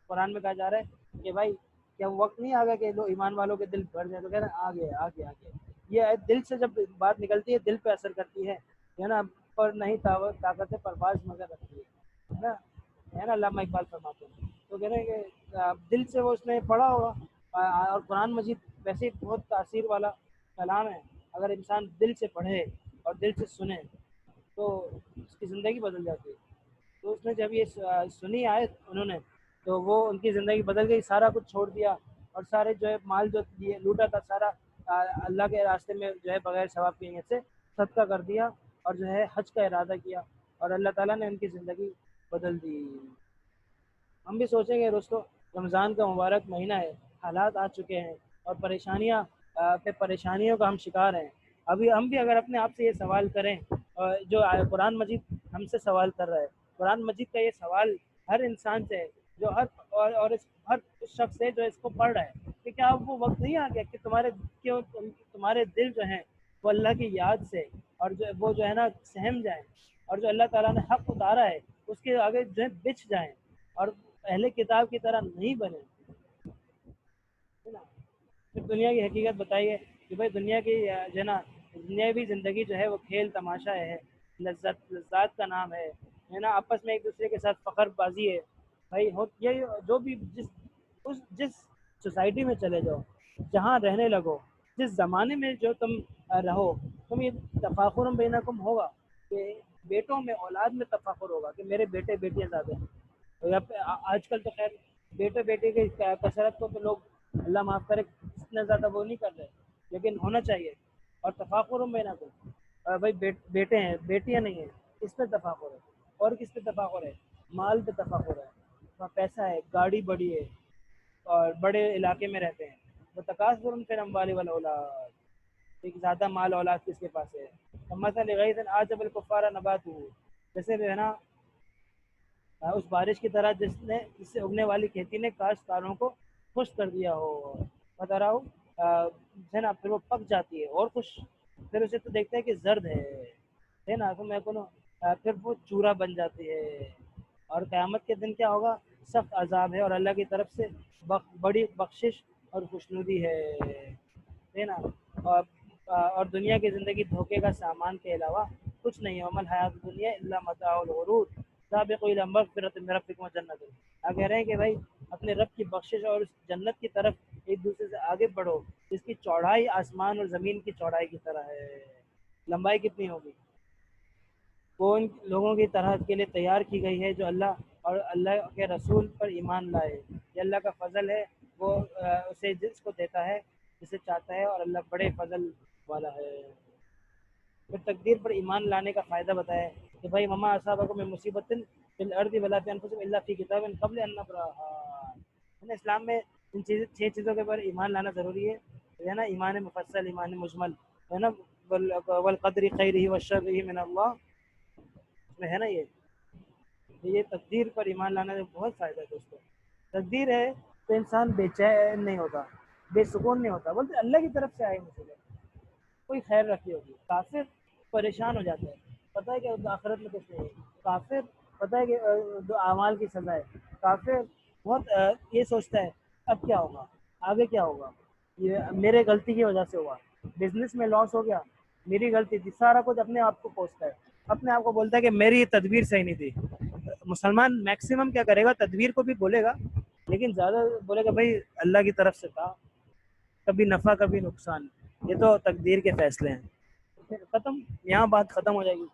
قرآن میں کہا جا رہا ہے کہ بھائی کیا وقت نہیں آ گیا کہ لوگ ایمان والوں کے دل بھر جائیں، تو کہتے ہیں آ گئے۔ یہ دل سے جب بات نکلتی ہے دل پہ اثر کرتی ہے نا، پر نہیں طاقت پرواز مگر رکھتی ہے نا علامہ اقبال فرماتے ہیں. تو کہہ رہے ہیں کہ دل سے وہ اس نے پڑھا ہوگا. اور قرآن مجید ویسے ہی بہت تاثیر والا کلام ہے. اگر انسان دل سے پڑھے اور دل سے سنے تو اس کی زندگی بدل جاتی ہے. تو اس نے جب یہ سنی آیت انہوں نے تو وہ ان کی زندگی بدل گئی. سارا کچھ چھوڑ دیا اور سارے جو ہے مال جو لوٹا تھا سارا اللہ کے راستے میں جو ہے بغیر ثواب کے سے صدقہ کر دیا اور جو ہے حج کا ارادہ کیا اور اللہ تعالیٰ نے ان کی زندگی بدل دی. ہم بھی سوچیں گے دوستو رمضان کا مبارک مہینہ ہے، حالات آ چکے ہیں اور پریشانیوں کا ہم شکار ہیں. ابھی ہم بھی اگر اپنے آپ سے یہ سوال کریں جو قرآن مجید ہم سے سوال کر رہا ہے، قرآن مجید کا یہ سوال ہر انسان سے ہے جو ہر شخص ہے جو اس کو پڑھ رہا ہے کہ کیا اب وہ وقت نہیں آ گیا کہ تمہارے دل جو ہیں وہ اللہ کی یاد سے اور وہ جو ہے نا سہم جائیں اور جو اللہ تعالیٰ نے حق اتارا ہے اس کے آگے جو ہے بچھ جائیں اور اہل کتاب کی طرح نہیں بنے. پھر دنیا کی حقیقت بتائیے کہ بھائی دنیا کی جو ہے نا دنیاوی زندگی جو ہے وہ کھیل تماشا ہے، لذات کا نام ہے نا. آپس میں ایک دوسرے کے ساتھ فخر بازی ہے بھائی. یہ جو بھی جس سوسائٹی میں چلے جاؤ، جہاں رہنے لگو، جس زمانے میں جو تم رہو، تم یہ تفاخر بینکم ہوگا کہ بیٹوں میں اولاد میں تفاخر ہوگا کہ میرے بیٹے بیٹیاں زیادہ ہیں. آج کل تو خیر بیٹے بیٹے کی کثرت کو تو لوگ اللہ معاف کرے اتنا زیادہ وہ نہیں کر رہے لیکن ہونا چاہیے. اور تفاخر بینکم بھائی بیٹے ہیں بیٹیاں نہیں ہیں، اس پہ تفاخر ہے. اور کس پہ تفاخر ہے؟ مال پہ تفاخر ہے. وہاں پیسہ ہے، گاڑی بڑی ہے اور بڑے علاقے میں رہتے ہیں. وہ تکاثر فی الاموال والاولاد، ایک زیادہ مال اولاد کس کے پاس ہے. مثل غیث اعجب الکفار نباتہ، جیسے جو ہے نا اس بارش کی طرح جس سے اگنے والی کھیتی نے کاشتکاروں کو خوش کر دیا ہو. بتا رہا ہوں ہے نا پھر وہ پک جاتی ہے اور خوش، پھر اسے تو دیکھتے ہیں کہ زرد ہے نا تو میں کو پھر وہ چورا بن جاتی ہے. اور قیامت کے دن کیا ہوگا؟ سخت عذاب ہے اور اللہ کی طرف سے بڑی بخشش اور خوشنودی ہے نا. اور دنیا کی زندگی دھوکے کا سامان کے علاوہ کچھ نہیں ہے. عمل حیات دنیا الا متاع الغرور سابقوا الی مغفرۃ من ربکم وجنۃ. کہہ رہے ہیں کہ بھائی اپنے رب کی بخشش اور اس جنت کی طرف ایک دوسرے سے آگے بڑھو جس کی چوڑائی آسمان اور زمین کی چوڑائی کی طرح ہے. لمبائی کتنی ہوگی؟ وہ ان لوگوں کی طرح کے لیے تیار کی گئی ہے جو اللہ اور اللہ کے رسول پر ایمان لائے. یہ اللہ کا فضل ہے، وہ اسے جس کو دیتا ہے جسے چاہتا ہے اور اللہ بڑے فضل والا ہے. پھر تقدیر پر ایمان لانے کا فائدہ بتایا کہ بھائی مما اصابکم من مصیبت فی الارض ولا فی انفسکم الا فی کتاب قبل ان نبرأها. اسلام میں ان چھ چیزوں کے اوپر ایمان لانا ضروری ہے نا. ایمان مفصل، ایمان مجمل ہے نا، والقدر خیرہ وشرہ من اللہ میں ہے نا. یہ تقدیر پر ایمان لانا میں بہت فائدہ ہے دوستوں. تقدیر ہے تو انسان بے چین نہیں ہوتا، بے سکون نہیں ہوتا، بولتے اللہ کی طرف سے آئے مصیبت کوئی خیر رکھی ہوگی. کافر پریشان ہو جاتا ہے، پتہ ہے کہ آخرت میں کچھ نہیں ہے. کافر پتہ ہے کہ جو اعمال کی سزا ہے. کافر بہت یہ سوچتا ہے اب کیا ہوگا، آگے کیا ہوگا، یہ میرے غلطی کی وجہ سے ہوا، بزنس میں لاس ہو گیا میری غلطی تھی. سارا کچھ اپنے آپ کو کوستا ہے، اپنے آپ کو بولتا ہے کہ میری یہ تدبیر صحیح نہیں تھی. مسلمان میکسیمم کیا کرے گا؟ تدبیر کو بھی بولے گا لیکن زیادہ بولے گا بھائی اللہ کی طرف سے تھا، کبھی نفع کبھی نقصان، یہ تو تقدیر کے فیصلے ہیں. پھر ختم، یہاں بات ختم ہو جائے گی.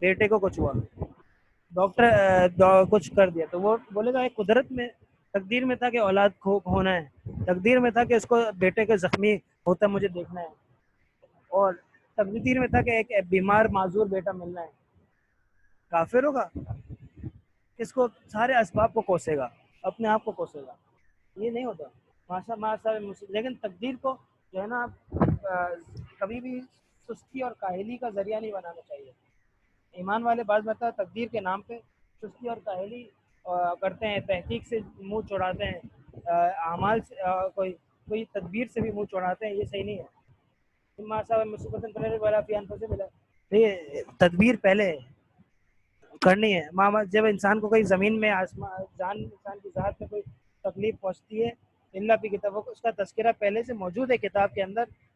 بیٹے کو کچھ ہوا، ڈاکٹر کچھ کر دیا تو وہ بولے گا ایک قدرت میں تقدیر میں تھا کہ اولاد ہونا ہے، تقدیر میں تھا کہ اس کو بیٹے کے زخمی ہوتا مجھے دیکھنا ہے، اور تقدیر میں تھا کہ ایک بیمار معذور بیٹا ملنا ہے. کافر ہوگا اس کو سارے اسباب کو کوسے گا، اپنے آپ کو کوسے گا. یہ نہیں ہوتا ماشاء لیکن تقدیر کو جو ہے نا کبھی بھی سستی اور کاہلی کا ذریعہ نہیں بنانا چاہیے. ایمان والے بعض مرتبہ تقدیر کے نام پہ سستی اور کاہلی کرتے ہیں، تحقیق سے منہ چھڑاتے ہیں، اعمال سے کوئی تدبیر سے بھی منہ چھڑاتے ہیں. یہ صحیح نہیں ہے. تدبیر پہلے کرنی ہے. جب انسان کو کوئی زمین میں جان انسان کی ذات میں کوئی تکلیف پہنچتی ہے اللہ کی کتابوں کو اس کا تذکرہ پہلے سے موجود ہے کتاب کے اندر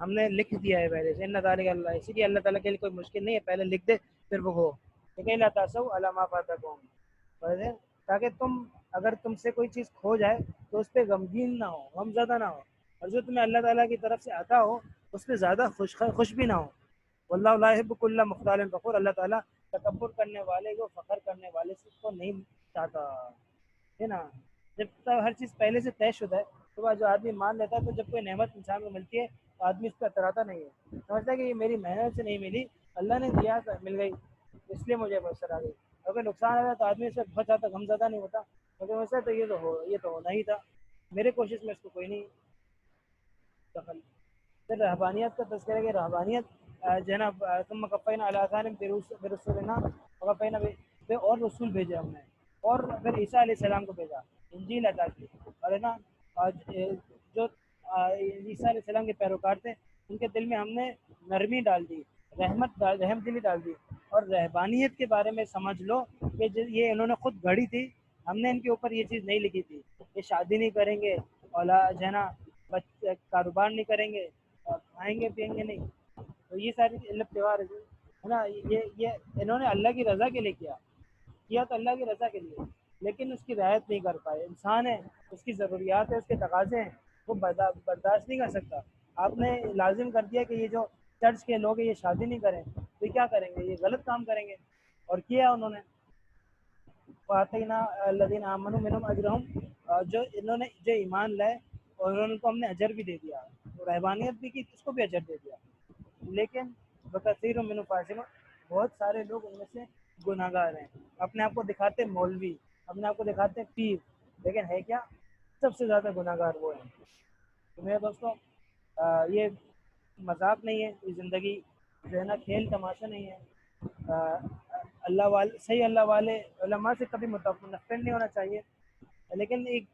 ہم نے لکھ دیا ہے پہلے سے، ان ذالک اللہ، اسی لیے اللہ تعالیٰ کے لیے کوئی مشکل نہیں ہے، پہلے لکھ دے پھر وہ ہو، لیکن لا تاسو علی ما فاتکم، تاکہ تم اگر تم سے کوئی چیز کھو جائے تو اس پہ غمگین نہ ہو، غم زدہ نہ ہو، اور جو تمہیں اللہ تعالیٰ کی طرف سے عطا ہو اس پہ زیادہ خوش بھی نہ ہو۔ واللہ لا یحب کل مختال فخور، اللہ تعالیٰ تکبر کرنے والے کو، فخر کرنے والے سے کو نہیں چاہتا ہے نا۔ جب تک ہر چیز پہلے سے طے شدہ ہے تو بعد جو آدمی مان لیتا ہے، تو جب کوئی نعمت انسان کو ملتی ہے تو آدمی اس پہ اتراتا نہیں ہے، سمجھتا ہے کہ یہ میری محنت سے نہیں ملی، اللہ نے دیا تو مل گئی اس لیے مجھے میسر آ گئی۔ اگر نقصان آ گیا تو آدمی سے بہت زیادہ غم زدہ نہیں ہوتا، کیونکہ ویسے تو یہ تو ہونا ہی تھا، میرے کوشش میں اس کو کوئی نہیں دخل۔ پھر رہبانیت کا تذکرہ ہے کہ رہبانیت جو ہے نا ثم قفینا علی آثارہم برسولنا وقفینا پہ اور رسول بھیجے ہم نے، اور پھر عیسیٰ علیہ السلام کو بھیجا، انجیل عطا کی، اور ہے نا جو عیسیٰ علیہ السلام کے پیروکار تھے ان کے دل میں ہم نے نرمی ڈال دی، رحم دلی ڈال دی، اور رہبانیت کے بارے میں سمجھ لو کہ یہ انہوں نے خود گھڑی تھی، ہم نے ان کے اوپر یہ چیز نہیں لکھی تھی، یہ شادی نہیں کریں گے، اولاد جو ہے نا کاروبار نہیں کریں گے، کھائیں گے پئیں گے نہیں، تو یہ ساری علت تہوار ہے نا، یہ انہوں نے اللہ کی رضا کے لیے کیا تو اللہ کی رضا کے لیے، لیکن اس کی رعایت نہیں کر پائے، انسان ہے اس کی ضروریات ہے، اس کے تقاضے ہیں، وہ برداشت نہیں کر سکتا، آپ نے لازم کر دیا کہ یہ جو چرچ کے لوگ ہیں یہ شادی نہیں کریں تو یہ کیا کریں گے، یہ غلط کام کریں گے، اور کیا انہوں نے۔ فاتحینہ الذین آمنوا منہم اجرہم، جو انہوں نے جو ایمان لائے اور ان کو ہم نے اجر بھی دے دیا، رہبانیت بھی کی اس کو بھی اجر دے دیا، لیکن بکثیر منہم فاسقون، بہت سارے لوگ ان میں سے گناہ گار ہیں، اپنے آپ کو دکھاتے مولوی، اپنے آپ کو دکھاتے پیر، لیکن ہے کیا، سب سے زیادہ گناہ گار وہ ہیں۔ تو میرے دوستوں یہ مذاق نہیں ہے، یہ زندگی جو ہے نا کھیل تماشا نہیں ہے، اللہ والے صحیح اللہ والے علماء سے کبھی منفر نہیں ہونا چاہیے، لیکن ایک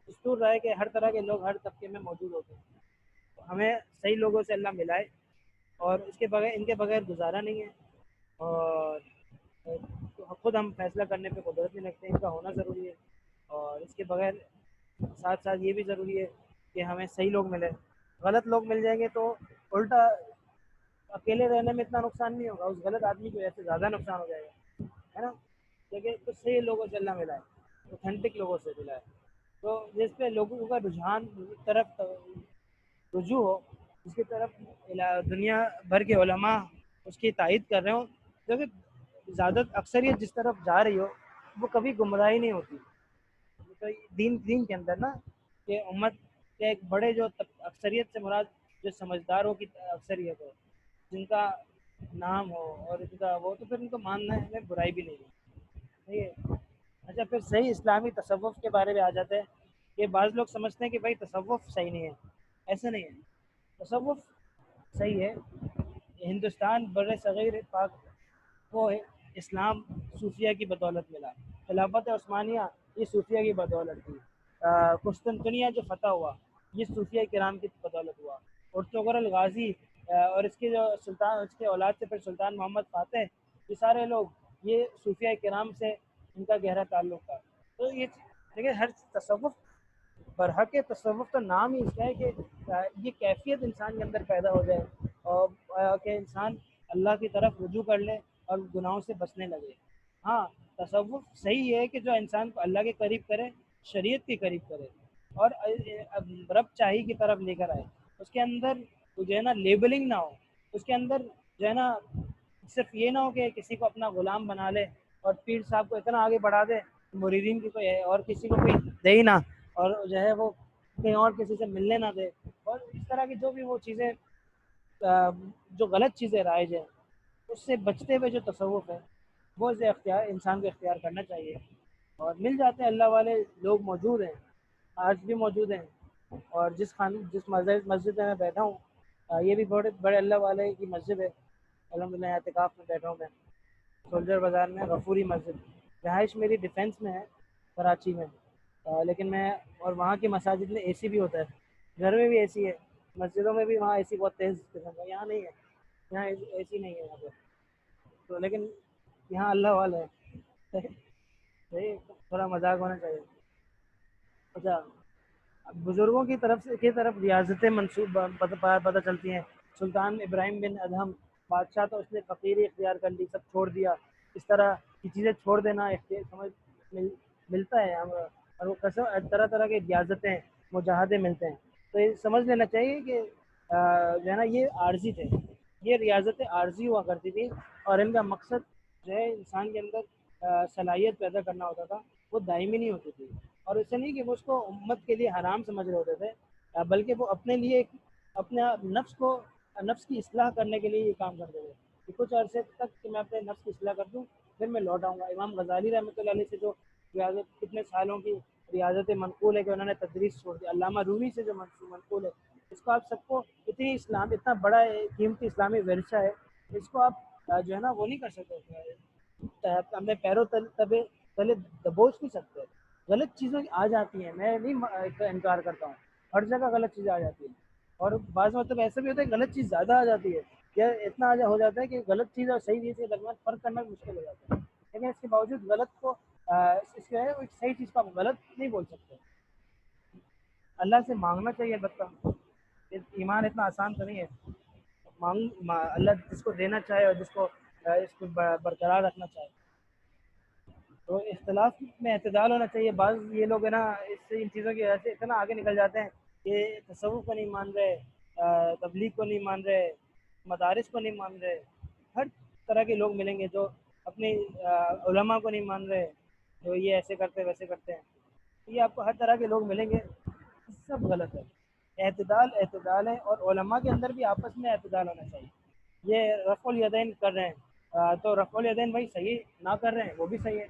دستور رہا ہے کہ ہر طرح کے لوگ ہر طبقے میں موجود ہوتے ہیں، ہمیں صحیح لوگوں سے اللہ ملائے، اور اس کے بغیر ان کے بغیر گزارا نہیں ہے، اور خود ہم فیصلہ کرنے پہ قدرت نہیں رکھتے، ان کا ہونا ضروری ہے، اور اس کے بغیر ساتھ ساتھ یہ بھی ضروری ہے کہ ہمیں صحیح لوگ ملے، غلط لوگ مل جائیں گے تو الٹا اکیلے رہنے میں اتنا نقصان نہیں ہوگا، اس غلط آدمی کی وجہ سے زیادہ نقصان ہو جائے گا، ہے نا، لیکن تو صحیح لوگوں سے اللہ ملائے، اوتھینٹک لوگوں سے ملائے، تو جس پہ لوگوں کا رجحان طرف رجوع ہو، اس کی طرف دنیا بھر کے علماء اس کی تائید کر رہے ہوں، کیونکہ زیادہ اکثریت جس طرف جا رہی ہو وہ کبھی گمراہی نہیں ہوتی، تو دین کے اندر نا کہ امت کے ایک بڑے جو اکثریت سے مراد جو سمجھداروں کی اکثریت ہو، جن کا نام ہو اور ان کا وہ، تو پھر ان کو ماننا ہے، ہمیں برائی بھی نہیں ہے، ٹھیک ہے۔ اچھا پھر صحیح اسلامی تصوف کے بارے میں آ جاتے ہیں کہ بعض لوگ سمجھتے ہیں کہ بھائی تصوف صحیح نہیں ہے، ایسا نہیں ہے، تصوف صحیح ہے، ہندوستان بر صغیر پاک کو اسلام صوفیہ کی بدولت ملا، خلافت عثمانیہ یہ صوفیہ کی بدولت تھی، قسطنطنیہ جو فتح ہوا یہ صوفیہ کرام کی بدولت ہوا، ارطغرل الغازی اور اس کے جو سلطان، اس کے اولاد سے پھر سلطان محمد فاتح، یہ سارے لوگ یہ صوفیہ کرام سے ان کا گہرا تعلق تھا، تو یہ دیکھیں ہر تصوف برحق تصوف تو نام ہی اس کا ہے کہ یہ کیفیت انسان کے اندر پیدا ہو جائے، اور کہ انسان اللہ کی طرف رجوع کر لے اور گناہوں سے بچنے لگے۔ ہاں تصوف صحیح ہے کہ جو انسان کو اللہ کے قریب کرے، شریعت کے قریب کرے، اور رب چاہی کی طرف لے کر آئے، اس کے اندر جو ہے نا لیبلنگ نہ ہو، اس کے اندر جو ہے نا صرف یہ نہ ہو کہ کسی کو اپنا غلام بنا لے اور پیر صاحب کو اتنا آگے بڑھا دے مریدین کی کوئی ہے اور کسی کو کوئی دے ہی نہ، اور جو ہے وہ کہیں اور کسی سے ملنے نہ دے، اور اس طرح کی جو بھی وہ چیزیں جو غلط چیزیں رائج ہیں اس سے بچتے ہوئے جو تصوف ہے وہ اسے اختیار انسان کو اختیار کرنا چاہیے، اور مل جاتے ہیں اللہ والے لوگ موجود ہیں، آج بھی موجود ہیں، اور جس مسجد میں بیٹھا ہوں یہ بھی بڑے بڑے اللہ والے کی مسجد ہے، الحمدللہ اعتکاف میں بیٹھا ہوں میں سولجر بازار میں، غفوری مسجد، رہائش میری ڈیفینس میں ہے کراچی میں، لیکن میں اور وہاں کی مساجد میں اے سی بھی ہوتا ہے، گھر میں بھی اے سی ہے، مسجدوں میں بھی وہاں اے سی بہت تیز قسم کا، یہاں نہیں ہے، یہاں اے سی نہیں ہے یہاں پہ، تو لیکن یہاں اللہ والے ہیں، تھوڑا مذاق ہونا چاہیے۔ اچھا بزرگوں کی طرف سے کی طرف ریاستیں منسوب پتہ چلتی ہیں. سلطان ابراہیم بن ادہم بادشاہ تو اس نے فقیری اختیار کر لی, سب چھوڑ دیا. اس طرح کی چیزیں چھوڑ دینا اختیار سمجھ ملتا ہے اور وہ طرح طرح کی ریاستیں مجاہدے ملتے ہیں. تو یہ سمجھ لینا چاہیے کہ جو ہے نا یہ عارضی تھے, یہ ریاستیں عارضی ہوا کرتی تھی اور ان کا مقصد جو ہے انسان کے اندر صلاحیت پیدا کرنا ہوتا تھا, وہ دائمی نہیں ہوتی تھی. اور اسے نہیں کہ وہ اس کو امت کے لیے حرام سمجھ رہے ہوتے تھے, بلکہ وہ اپنے لیے اپنے نفس کی اصلاح کرنے کے لیے یہ کام کرتے تھے کہ کچھ عرصے تک کہ میں اپنے نفس کی اصلاح کر دوں, پھر میں لوٹ آؤں گا. امام غزالی رحمۃ اللہ علیہ سے جو ریاضت کتنے سالوں کی ریاضت منقول ہے کہ انہوں نے تدریس چھوڑ دی. علامہ رومی سے جو منقول ہے, اس کو آپ سب کو اتنا بڑا قیمتی اسلامی ورثہ ہے, اس کو آپ جو ہے نا وہ نہیں کر سکتے, اپنے پیروں تلے دبوچ نہیں سکتے. غلط چیزیں آ جاتی ہیں, میں نہیں انکار کرتا ہوں, ہر جگہ غلط چیزیں آ جاتی ہیں. اور بعض مطلب ایسا بھی ہوتا ہے کہ غلط چیز زیادہ آ جاتی ہے, کہ اتنا ہو جاتا ہے کہ غلط چیز اور صحیح چیز کے درمیان فرق کرنا بھی مشکل ہو جاتا ہے. لیکن اس کے باوجود غلط کو اس کے صحیح چیز کو آپ غلط نہیں بول سکتے. اللہ سے مانگنا چاہیے البتہ, ایمان اتنا آسان تو نہیں ہے. اللہ جس کو دینا چاہے اور جس کو اس کو برقرار رکھنا چاہے. تو اختلاف میں اعتدال ہونا چاہیے. بعض یہ لوگ ہیں نا ان چیزوں کی وجہ سے اتنا آگے نکل جاتے ہیں کہ تصوف کو نہیں مان رہے, تبلیغ کو نہیں مان رہے, مدارس کو نہیں مان رہے. ہر طرح کے لوگ ملیں گے جو اپنے علماء کو نہیں مان رہے, جو یہ ایسے کرتے ویسے کرتے ہیں. یہ آپ کو ہر طرح کے لوگ ملیں گے, سب غلط ہے. اعتدال ہے, اور علماء کے اندر بھی آپس میں اعتدال ہونا چاہیے. یہ رفع الیدین کر رہے ہیں تو رفع الیدین بھائی صحیح نہ کر رہے ہیں وہ بھی صحیح ہے.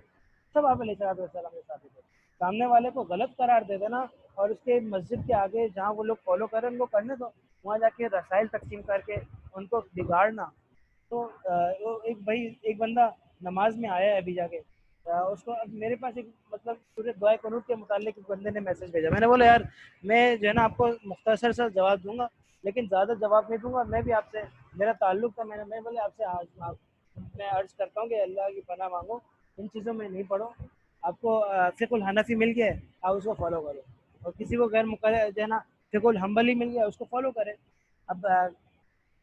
سب آپ علیہ السلام کے ساتھ تھے. سامنے والے کو غلط قرار دے دینا اور اس کے مسجد کے آگے جہاں وہ لوگ فالو کر رہے ہیں ان کو کرنے دو, وہاں جا کے رسائل تقسیم کر کے ان کو بگاڑنا. تو ایک بندہ نماز میں آیا ہے ابھی جا کے, اس کو میرے پاس ایک مطلب سورۃ دعائے قنوت کے متعلق ایک بندے نے میسج بھیجا. میں نے بولا یار میں جو ہے نا آپ کو مختصر سا جواب دوں گا, لیکن زیادہ جواب نہیں دوں گا. میں بھی آپ سے میرا تعلق تھا, میں بولے آپ سے میں عرض کرتا ہوں کہ اللہ کی پناہ مانگو, ان چیزوں میں نہیں پڑھو. آپ کو فقہ الحنفی مل گیا ہے, آپ اس کو فالو کرو. اور کسی کو غیر مقرر جو ہے نا فقہ الحنبلی مل گیا, اس کو فالو کرے. اب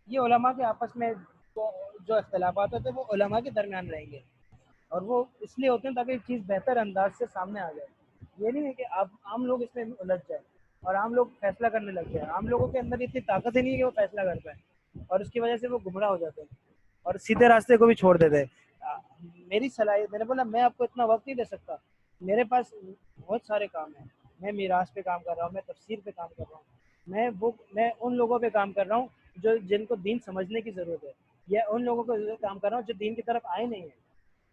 یہ علماء کے آپس میں جو اختلافات ہوتے ہیں وہ علماء کے درمیان رہیں گے, اور وہ اس لیے ہوتے ہیں تاکہ چیز بہتر انداز سے سامنے آ جائے. یہ نہیں ہے کہ آپ عام لوگ اس میں الجھ جائیں اور عام لوگ فیصلہ کرنے لگ جائیں. عام لوگوں کے اندر اتنی طاقت ہی نہیں ہے کہ وہ فیصلہ کر پائیں, اور اس کی وجہ سے وہ گمراہ ہو جاتے ہیں اور سیدھے راستے کو بھی چھوڑ دیتے ہیں. میری صلاحیت, میں نے بولا میں آپ کو اتنا وقت نہیں دے سکتا, میرے پاس بہت سارے کام ہیں. میں میراث پہ کام کر رہا ہوں, میں تفسیر پہ کام کر رہا ہوں, میں ان لوگوں پہ کام کر رہا ہوں جن کو دین سمجھنے کی ضرورت ہے, یا ان لوگوں کو کام کر رہا ہوں جو دین کی طرف آئے نہیں ہیں,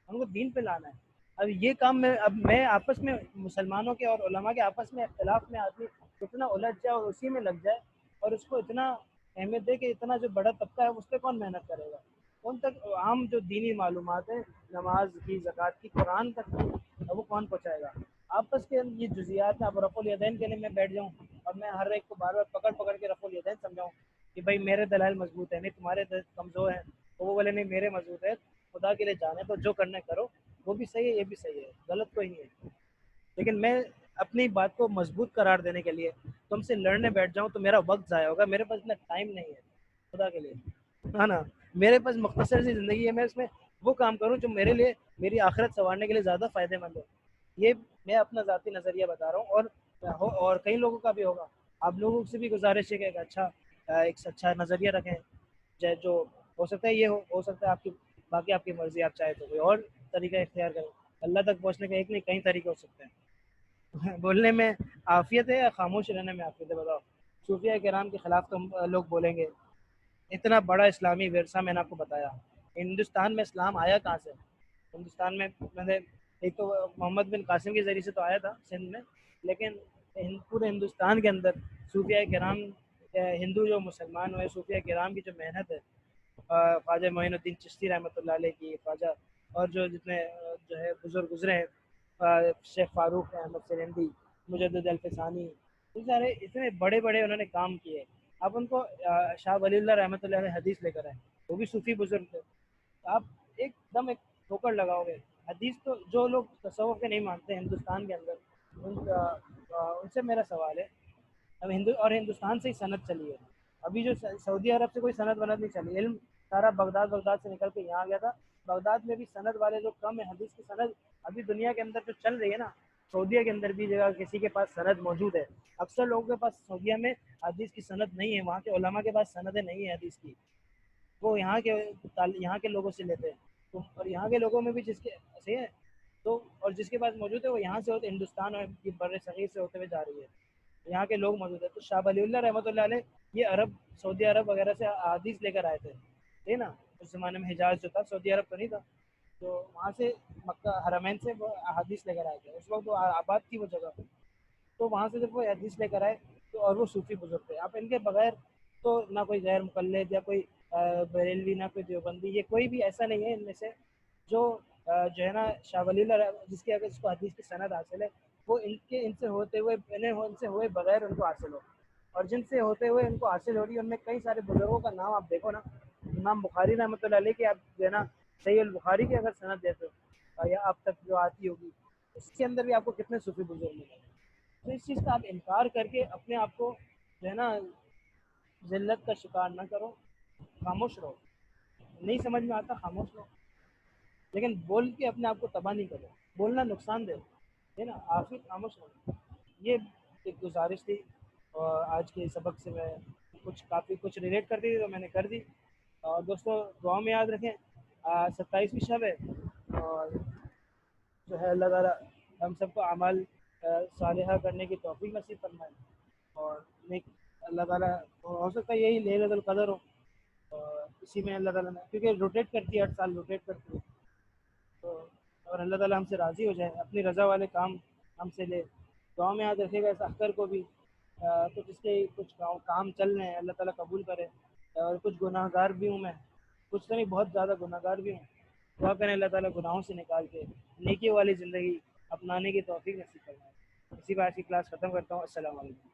ان کو دین پہ لانا ہے. اب یہ کام میں آپس میں مسلمانوں کے اور علماء کے آپس میں اختلاف میں آدمی اتنا الجھ جائے اور اسی میں لگ جائے اور اس کو اتنا اہمیت دے کہ اتنا جو بڑا طبقہ ہے اس پہ کون محنت کرے گا. ان تک عام جو دینی معلومات ہیں, نماز کی, زکوٰۃ کی, قرآن تک وہ کون پہنچائے گا. آپس کے یہ جزیات ہیں. اب رفع الیدین کے لیے میں بیٹھ جاؤں اور میں ہر ایک کو بار بار پکڑ کے رفع الیدین سمجھاؤں کہ بھائی میرے دلائل مضبوط ہیں, نہیں تمہارے کمزور ہیں, تو وہ بولے نہیں میرے مضبوط ہے. خدا کے لیے جانے تو جو کرنا کرو, وہ بھی صحیح ہے یہ بھی صحیح ہے, غلط کوئی نہیں ہے. لیکن میں اپنی بات کو مضبوط قرار دینے کے لیے تم سے لڑنے بیٹھ جاؤں تو میرا وقت ضائع ہوگا. میرے پاس اتنا ٹائم نہیں ہے خدا کے لیے, ہے نا. میرے پاس مختصر سی زندگی ہے, میں اس میں وہ کام کروں جو میرے لیے میری آخرت سنوارنے کے لیے زیادہ فائدہ مند ہو. یہ میں اپنا ذاتی نظریہ بتا رہا ہوں, اور کئی لوگوں کا بھی ہوگا. آپ لوگوں سے بھی گزارش ہے کہ ایک اچھا نظریہ رکھیں, جو ہو سکتا ہے یہ ہو سکتا ہے آپ کی, باقی آپ کی مرضی. آپ چاہے تو کوئی اور طریقہ اختیار کریں. اللہ تک پہنچنے کا ایک نہیں کئی طریقے ہو سکتے ہیں. بولنے میں عافیت ہے یا خاموش رہنے میں عافیت ہے, بتاؤ. صوفیہ کرام کے خلاف تو لوگ بولیں گے. اتنا بڑا اسلامی ورثہ میں نے آپ کو بتایا. ہندوستان میں اسلام آیا کہاں سے؟ ہندوستان میں نے ایک تو محمد بن قاسم کے ذریعے سے تو آیا تھا سندھ میں, لیکن پورے ہندوستان کے اندر صوفیہ کرام, ہندو جو مسلمان ہوئے, صوفیہ کرام کی جو محنت ہے, خواجہ معین الدین چشتی رحمۃ اللہ علیہ کی, خواجہ اور جو جتنے جو ہے بزرگ گزرے ہیں, شیخ فاروق احمد سرندی, مجدد الفسانی, یہ سارے اتنے بڑے بڑے انہوں نے کام کیے. آپ ان کو شاہ ولی اللہ رحمۃ اللہ علیہ حدیث لے کر آئے, وہ بھی صوفی بزرگ تھے. آپ ایک دم ایک ٹھوکر لگاؤ گے. حدیث تو جو لوگ تصوف کے نہیں مانتے ہندوستان کے اندر, ان سے میرا سوال ہے اب ہندوستان سے ہی صنعت چلی ہے. ابھی جو سعودی عرب سے کوئی صنعت ونعت نہیں چلی. علم سارا بغداد سے نکل کے یہاں گیا تھا. بغداد میں بھی صنعت والے لوگ کم ہیں. حدیث کی صنعت ابھی دنیا کے اندر جو چل رہی ہے نا, سعودیہ کے اندر بھی جگہ کسی کے پاس صنعت موجود ہے. اکثر لوگوں کے پاس سعودیہ میں حدیث کی صنعت نہیں ہے. وہاں کے علماء کے پاس صنعتیں نہیں ہیں حدیث کی. وہ یہاں کے لوگوں سے لیتے ہیں. اور یہاں کے لوگوں میں بھی جس کے صحیح ہے تو, اور جس کے پاس موجود ہے وہ یہاں سے ہوتے ہندوستان اور بر صغیر سے ہوتے ہوئے جا رہی ہے. یہاں کے لوگ موجود ہیں. تو شاہ ولی اللہ رحمۃ اللہ علیہ یہ سعودی عرب وغیرہ سے حدیث لے کر آئے تھے, ٹھیک نا. اس زمانے میں حجاز جو تھا سعودی عرب تو نہیں تھا, تو وہاں سے مکہ حرمین سے وہ حدیث لے کر آئے تھے. اس وقت وہ آباد تھی وہ جگہ, تو وہاں سے جب وہ حدیث لے کر آئے تو, اور وہ صوفی بزرگ تھے. اب ان کے بغیر تو نہ کوئی غیر مقلد یا کوئی بریلوی نہ کوئی دیوبندی, یہ کوئی بھی ایسا نہیں ہے ان میں سے جو جو ہے نا شاہ ولی اللہ جس کی اگر اس کو حدیث کی سند حاصل ہے وہ ان سے ہوتے ہوئے ان سے ہوئے بغیر ان کو حاصل ہو. اور جن سے ہوتے ہوئے ان کو حاصل ہو رہی ہے ان میں کئی سارے بزرگوں کا نام آپ دیکھو نا. امام بخاری رحمۃ اللہ علیہ کی آپ جو ہے نا صحیح البخاری کی اگر سند دیتے ہو یا اب تک جو آتی ہوگی, اس کے اندر بھی آپ کو کتنے صوفی بزرگ ملیں گے. تو اس چیز کا آپ انکار کر کے اپنے آپ کو جو ہے نا ذلت کا شکار نہ کرو, خاموش رہو. نہیں سمجھ میں آتا خاموش رہو, لیکن بول کے اپنے آپ کو تباہ نہیں کرو. بولنا نقصان دہ ہے نا, آخر خاموش رہو. یہ ایک گزارش تھی, اور آج کے سبق سے میں کافی کچھ ریلیٹ کرتی تھی تو میں نے کر دی. اور دوستوں دعا میں یاد رکھیں 27ویں شب ہے, اور جو ہے اللہ تعالیٰ ہم سب کو اعمال صالحہ کرنے کی توفیق نصیب فرمائے. اور نیک اللہ تعالیٰ ہو سکتا ہے یہی لیلۃ القدر ہو, اور اسی میں اللہ تعالیٰ نے کیونکہ روٹیٹ کرتی ہے, ہر سال روٹیٹ کرتی ہے, تو اور اللہ تعالیٰ ہم سے راضی ہو جائے, اپنی رضا والے کام ہم سے لے. دعا میں یاد رکھے گا اس اختر کو بھی, کچھ اس کے کچھ کام چل رہے ہیں اللہ تعالیٰ قبول کرے. اور کچھ گناہ گار بھی ہوں میں, کچھ تو نہیں بہت زیادہ گناہ گار بھی ہوں. دعا کریں اللہ تعالیٰ گناہوں سے نکال کے نیکی والی زندگی اپنانے کی توفیق نصیب فرمائے. اسی بات کی کلاس ختم کرتا ہوں. السلام علیکم.